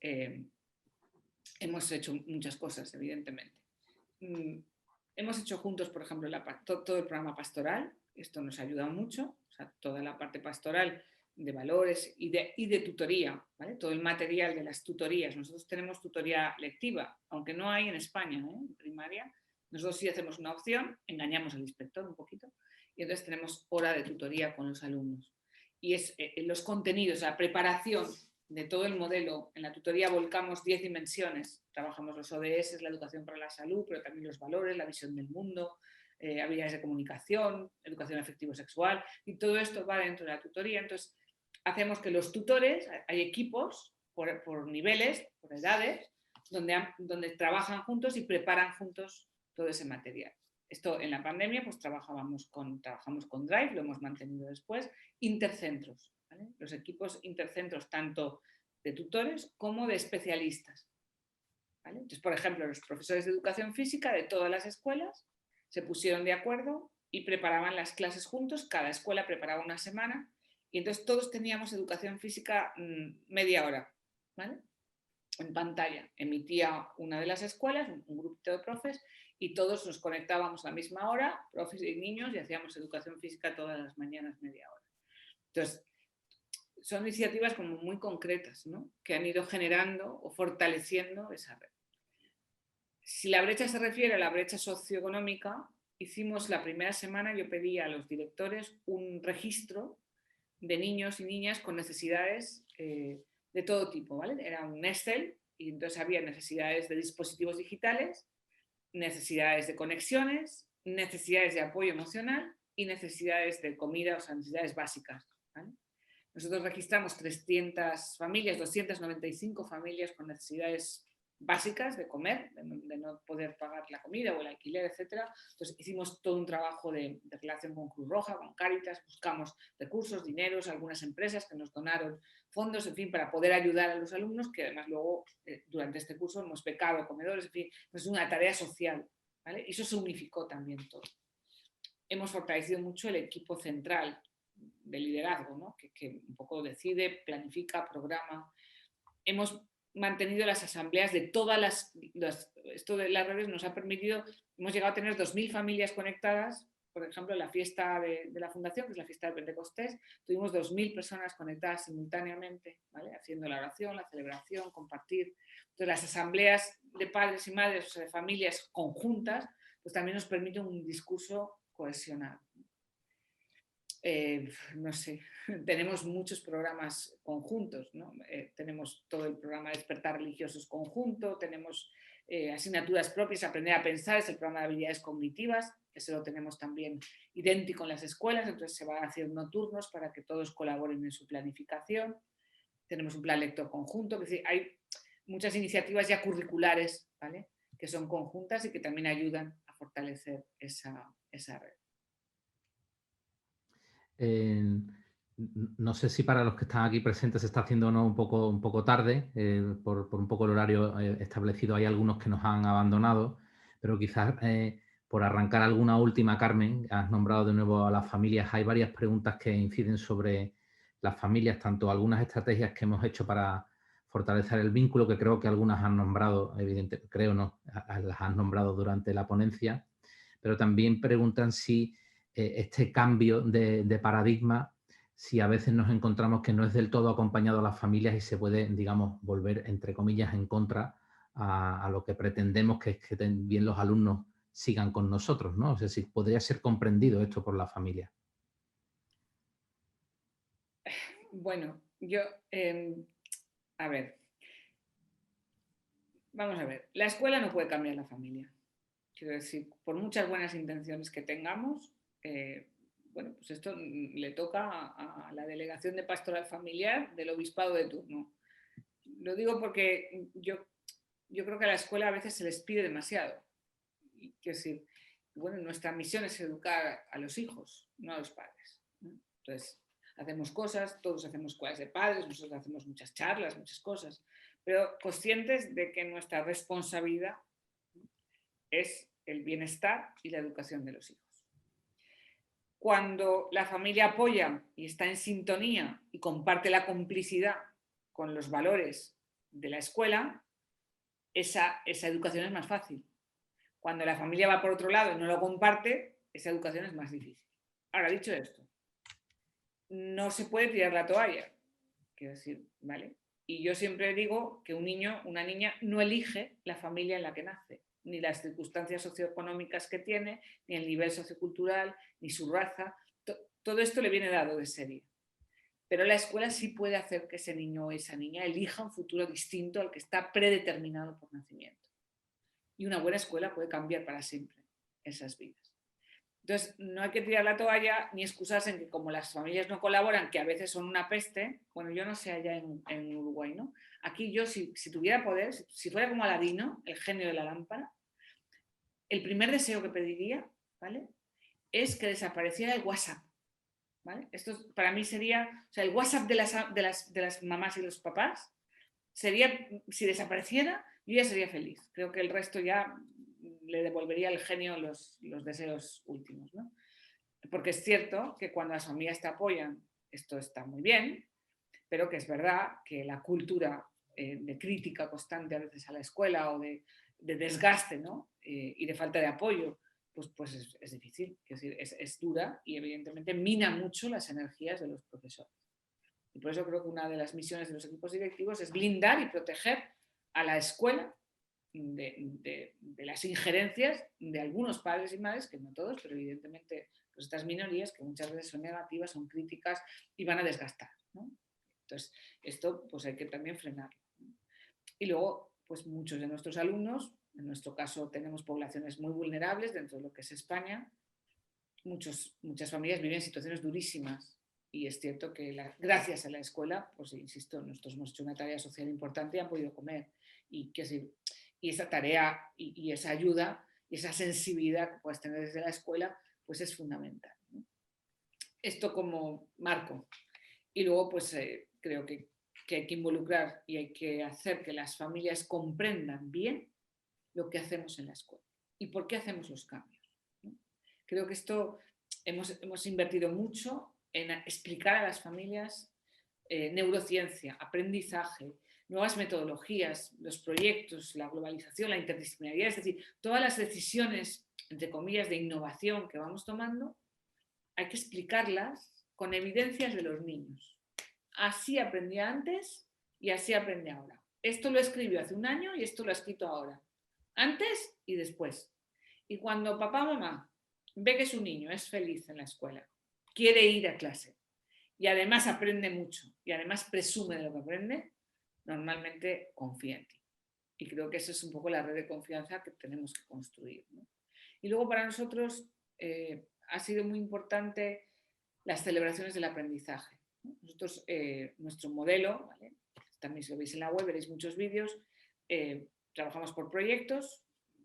hemos hecho muchas cosas, evidentemente. Hemos hecho juntos, por ejemplo, todo el programa pastoral. Esto nos ayuda mucho. O sea, toda la parte pastoral de valores y de tutoría, ¿vale? Todo el material de las tutorías. Nosotros tenemos tutoría lectiva, aunque no hay en España, en primaria. Nosotros sí hacemos una opción, engañamos al inspector un poquito, y entonces tenemos hora de tutoría con los alumnos. Y es los contenidos, la preparación de todo el modelo. En la tutoría volcamos 10 dimensiones. Trabajamos los ODS, la educación para la salud, pero también los valores, la visión del mundo, habilidades de comunicación, educación afectivo-sexual, y todo esto va dentro de la tutoría. Entonces, hacemos que los tutores, hay equipos por niveles, por edades, donde trabajan juntos y preparan juntos todo ese material. Esto en la pandemia pues trabajamos con Drive, lo hemos mantenido después, intercentros, ¿vale? Los equipos intercentros tanto de tutores como de especialistas, ¿vale? Entonces, por ejemplo, los profesores de educación física de todas las escuelas se pusieron de acuerdo y preparaban las clases juntos, cada escuela preparaba una semana y entonces todos teníamos educación física media hora, ¿vale? En pantalla. Emitía una de las escuelas, un grupito de profes, y todos nos conectábamos a la misma hora, profes y niños, y hacíamos educación física todas las mañanas media hora. Entonces, son iniciativas como muy concretas, ¿no? Que han ido generando o fortaleciendo esa red. Si la brecha se refiere a la brecha socioeconómica, hicimos la primera semana, yo pedí a los directores un registro de niños y niñas con necesidades de todo tipo, ¿vale? Era un Excel y entonces había necesidades de dispositivos digitales, necesidades de conexiones, necesidades de apoyo emocional y necesidades de comida, o sea, necesidades básicas, ¿vale? Nosotros registramos 300 familias, 295 familias con necesidades básicas de comer, de no poder pagar la comida o el alquiler, etc. Entonces hicimos todo un trabajo de relación con Cruz Roja, con Cáritas, buscamos recursos, dineros, algunas empresas que nos donaron fondos, en fin, para poder ayudar a los alumnos, que además luego durante este curso hemos becado comedores, en fin, es una tarea social, ¿vale? Y eso se unificó también todo. Hemos fortalecido mucho el equipo central de liderazgo, ¿no? que un poco decide, planifica, programa. Hemos mantenido las asambleas de todas esto de las redes nos ha permitido, hemos llegado a tener 2.000 familias conectadas. Por ejemplo, en la fiesta de la fundación, que es la fiesta de Pentecostés, tuvimos 2.000 personas conectadas simultáneamente, ¿vale? Haciendo la oración, la celebración, compartir. Entonces, las asambleas de padres y madres, o sea, de familias conjuntas, pues también nos permite un discurso cohesionado. No sé, tenemos muchos programas conjuntos, ¿no? Tenemos todo el programa de Despertar Religiosos conjunto, tenemos asignaturas propias, Aprender a Pensar, es el programa de habilidades cognitivas, ese lo tenemos también idéntico en las escuelas, entonces se van haciendo turnos para que todos colaboren en su planificación. Tenemos un plan lector conjunto, es decir, hay muchas iniciativas ya curriculares, ¿vale? Que son conjuntas y que también ayudan a fortalecer esa red. No sé si para los que están aquí presentes se está haciendo o no un poco tarde, por un poco el horario establecido. Hay algunos que nos han abandonado, pero quizás por arrancar alguna última, Carmen, has nombrado de nuevo a las familias. Hay varias preguntas que inciden sobre las familias, tanto algunas estrategias que hemos hecho para fortalecer el vínculo, que creo que algunas han nombrado, evidentemente, creo no, las han nombrado durante la ponencia, pero también preguntan si este cambio de paradigma, si a veces nos encontramos que no es del todo acompañado a las familias y se puede, digamos, volver, entre comillas, en contra a lo que pretendemos, que es que también los alumnos sigan con nosotros, ¿no? O sea, si podría ser comprendido esto por la familia. Bueno, yo, a ver, vamos a ver, la escuela no puede cambiar la familia. Quiero decir, por muchas buenas intenciones que tengamos, bueno, pues esto le toca a la delegación de pastoral familiar del obispado de turno. Lo digo porque yo creo que a la escuela a veces se les pide demasiado. Quiero decir, bueno, nuestra misión es educar a los hijos, no a los padres, ¿no? Entonces, hacemos cosas, todos hacemos escuelas de padres, nosotros hacemos muchas charlas, muchas cosas, pero conscientes de que nuestra responsabilidad es el bienestar y la educación de los hijos. Cuando la familia apoya y está en sintonía y comparte la complicidad con los valores de la escuela, esa educación es más fácil. Cuando la familia va por otro lado y no lo comparte, esa educación es más difícil. Ahora, dicho esto, no se puede tirar la toalla, quiero decir, ¿vale? Y yo siempre digo que un niño, una niña, no elige la familia en la que nace, ni las circunstancias socioeconómicas que tiene, ni el nivel sociocultural, ni su raza. Todo esto le viene dado de serie. Pero la escuela sí puede hacer que ese niño o esa niña elija un futuro distinto al que está predeterminado por nacimiento. Y una buena escuela puede cambiar para siempre esas vidas. Entonces, no hay que tirar la toalla ni excusarse en que como las familias no colaboran, que a veces son una peste, bueno, yo no sé allá en Uruguay, ¿no? Aquí yo, si tuviera poder, si fuera como Aladino, el genio de la lámpara, el primer deseo que pediría, ¿vale?, es que desapareciera el WhatsApp, ¿vale? Esto para mí sería, o sea, el WhatsApp de las mamás y los papás sería, si desapareciera, yo ya sería feliz. Creo que el resto ya le devolvería al genio los deseos últimos, ¿no? Porque es cierto que cuando las familias te apoyan, esto está muy bien, pero que es verdad que la cultura de crítica constante a veces a la escuela o de desgaste, ¿no? Y de falta de apoyo, pues es difícil, es dura y evidentemente mina mucho las energías de los profesores. Y por eso creo que una de las misiones de los equipos directivos es blindar y proteger a la escuela de las injerencias de algunos padres y madres, que no todos, pero evidentemente pues estas minorías que muchas veces son negativas, son críticas y van a desgastar, ¿no? Entonces, esto pues hay que también frenarlo, ¿no? Y luego, pues muchos de nuestros alumnos, en nuestro caso tenemos poblaciones muy vulnerables dentro de lo que es España, muchas familias viven situaciones durísimas. Y es cierto que gracias a la escuela, pues insisto, nosotros hemos hecho una tarea social importante y han podido comer. Y esa tarea y esa ayuda y esa sensibilidad que puedes tener desde la escuela, pues es fundamental, ¿no? Esto como marco. Y luego, pues creo que hay que involucrar y hay que hacer que las familias comprendan bien lo que hacemos en la escuela y por qué hacemos los cambios, ¿no? Creo que esto hemos invertido mucho en explicar a las familias neurociencia, aprendizaje, nuevas metodologías, los proyectos, la globalización, la interdisciplinaridad, es decir, todas las decisiones, entre comillas, de innovación que vamos tomando, hay que explicarlas con evidencias de los niños. Así aprendía antes y así aprende ahora. Esto lo escribió hace un año y esto lo ha escrito ahora. Antes y después. Y cuando papá o mamá ve que su niño es feliz en la escuela, quiere ir a clase y además aprende mucho y además presume de lo que aprende, normalmente confía en ti. Y creo que esa es un poco la red de confianza que tenemos que construir, ¿no? Y luego para nosotros ha sido muy importante las celebraciones del aprendizaje, ¿no? Nosotros, nuestro modelo, ¿vale?, también si lo veis en la web veréis muchos vídeos, trabajamos por proyectos,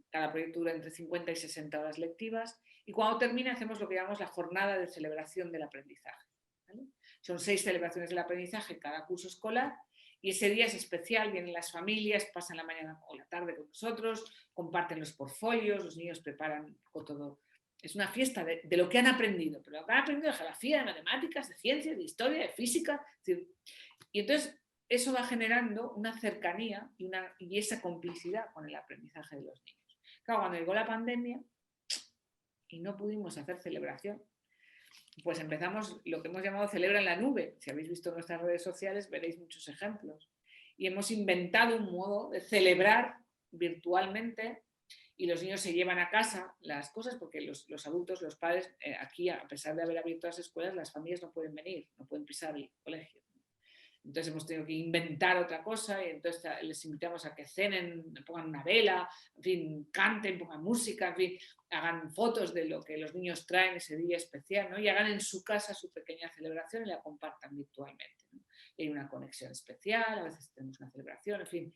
cada proyecto dura entre 50 y 60 horas lectivas y cuando termina hacemos lo que llamamos la jornada de celebración del aprendizaje, ¿vale? Son 6 celebraciones del aprendizaje cada curso escolar y ese día es especial, vienen las familias, pasan la mañana o la tarde con nosotros, comparten los portfolios, los niños preparan todo. Es una fiesta de lo que han aprendido, pero lo que han aprendido de geografía, de matemáticas, de ciencias, de historia, de física. Y entonces eso va generando una cercanía y esa complicidad con el aprendizaje de los niños. Claro, cuando llegó la pandemia y no pudimos hacer celebración, pues empezamos lo que hemos llamado Celebra en la Nube. Si habéis visto nuestras redes sociales veréis muchos ejemplos. Y hemos inventado un modo de celebrar virtualmente y los niños se llevan a casa las cosas porque los adultos, los padres, aquí a pesar de haber abierto las escuelas, las familias no pueden venir, no pueden pisar el colegio. Entonces hemos tenido que inventar otra cosa y entonces les invitamos a que cenen, pongan una vela, en fin, canten, pongan música, en fin, hagan fotos de lo que los niños traen ese día especial, ¿no? Y hagan en su casa su pequeña celebración y la compartan virtualmente, ¿no? Y hay una conexión especial, a veces tenemos una celebración, en fin.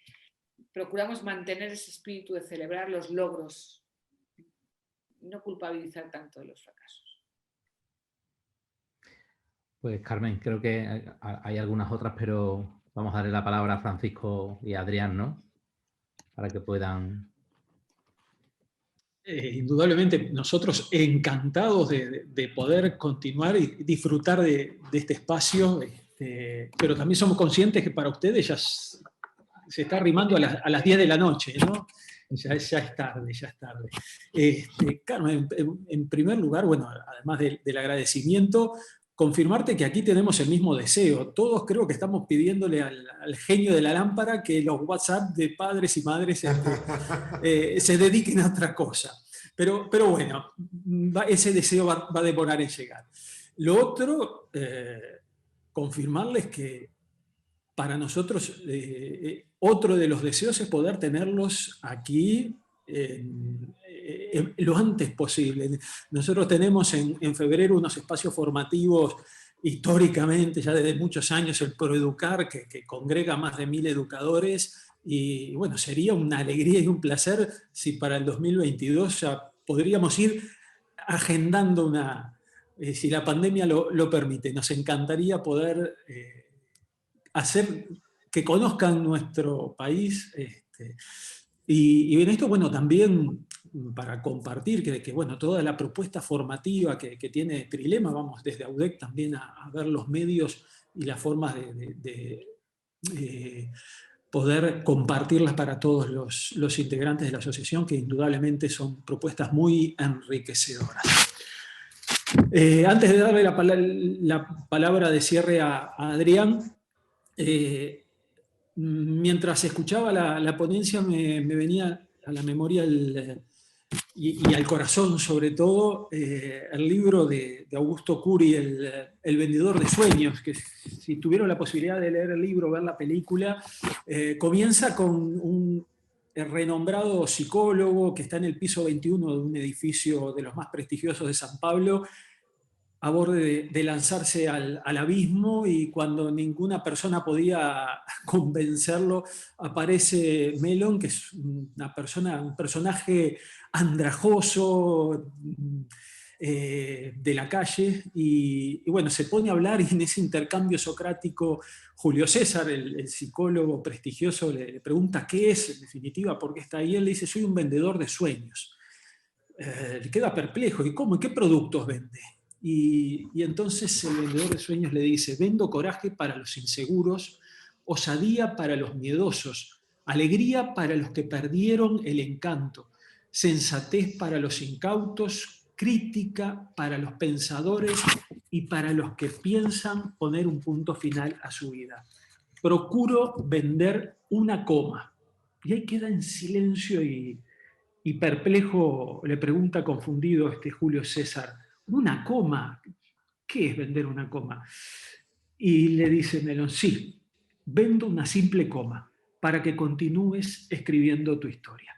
Procuramos mantener ese espíritu de celebrar los logros, no culpabilizar tanto de los fracasos. Pues Carmen, creo que hay algunas otras, pero vamos a darle la palabra a Francisco y a Adrián, ¿no? Para que puedan... Indudablemente, nosotros encantados de poder continuar y disfrutar de este espacio, pero también somos conscientes que para ustedes se está arrimando a las 10 de la noche, ¿no? Ya es tarde, ya es tarde. Carmen, en primer lugar, bueno, además del agradecimiento, confirmarte que aquí tenemos el mismo deseo. Todos creo que estamos pidiéndole al genio de la lámpara que los WhatsApp de padres y madres se dediquen a otra cosa. Pero bueno, ese deseo va a demorar en llegar. Lo otro, confirmarles que para nosotros otro de los deseos es poder tenerlos aquí lo antes posible. Nosotros tenemos en febrero unos espacios formativos históricamente, ya desde muchos años, el Proeducar, que congrega más de 1000 educadores, y bueno, sería una alegría y un placer si para el 2022 ya podríamos ir agendando si la pandemia lo permite. Nos encantaría poder hacer que conozcan nuestro país. Y en esto, bueno, también para compartir que bueno, toda la propuesta formativa que tiene Trilema, vamos desde AUDEC también a ver los medios y las formas de poder compartirlas para todos los integrantes de la asociación, que indudablemente son propuestas muy enriquecedoras. Antes de darle la palabra de cierre a Adrián, mientras escuchaba la ponencia me venía a la memoria y al corazón sobre todo el libro de Augusto Curi, El vendedor de sueños, que si tuvieron la posibilidad de leer el libro, ver la película, comienza con un renombrado psicólogo que está en el piso 21 de un edificio de los más prestigiosos de San Pablo, a borde de lanzarse al abismo, y cuando ninguna persona podía convencerlo, aparece Melon, que es un personaje andrajoso de la calle, y bueno, se pone a hablar, y en ese intercambio socrático Julio César, el psicólogo prestigioso, le pregunta qué es, en definitiva, por qué está ahí. Él le dice: soy un vendedor de sueños. Le queda perplejo: ¿y cómo? ¿Y qué productos vende? Y entonces el vendedor de sueños le dice: vendo coraje para los inseguros, osadía para los miedosos, alegría para los que perdieron el encanto, sensatez para los incautos, crítica para los pensadores y para los que piensan poner un punto final a su vida. Procuro vender una coma. Y ahí queda en silencio y perplejo le pregunta confundido Julio César: ¿una coma? ¿Qué es vender una coma? Y le dice Melon: sí, vendo una simple coma para que continúes escribiendo tu historia.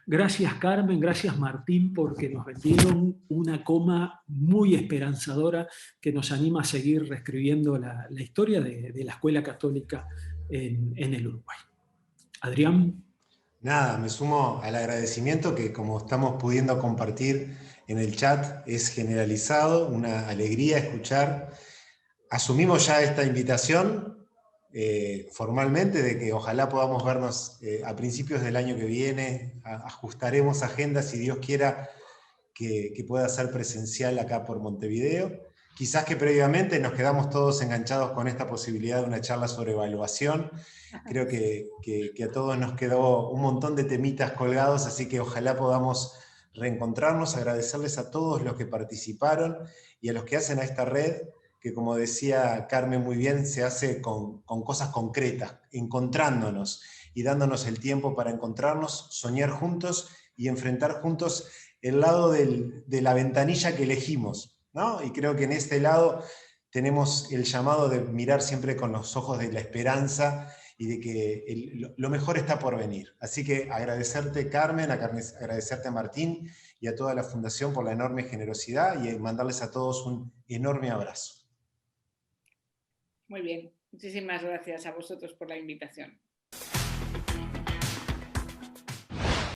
Gracias, Carmen, gracias, Martín, porque nos vendieron una coma muy esperanzadora que nos anima a seguir reescribiendo la historia de la Escuela Católica en el Uruguay. Adrián. Nada, me sumo al agradecimiento que, como estamos pudiendo compartir en el chat, es generalizado, una alegría escuchar. Asumimos ya esta invitación formalmente de que ojalá podamos vernos a principios del año que viene. Ajustaremos agendas, si Dios quiera, que pueda ser presencial acá por Montevideo. Quizás que previamente nos quedamos todos enganchados con esta posibilidad de una charla sobre evaluación. Creo que a todos nos quedó un montón de temitas colgados, así que ojalá podamos reencontrarnos, agradecerles a todos los que participaron y a los que hacen a esta red, que, como decía Carmen muy bien, se hace con cosas concretas, encontrándonos y dándonos el tiempo para encontrarnos, soñar juntos y enfrentar juntos el lado de la ventanilla que elegimos, ¿no? Y creo que en este lado tenemos el llamado de mirar siempre con los ojos de la esperanza y de que lo mejor está por venir. Así que agradecerte, Carmen, agradecerte a Martín y a toda la Fundación por la enorme generosidad, y mandarles a todos un enorme abrazo. Muy bien, muchísimas gracias a vosotros por la invitación.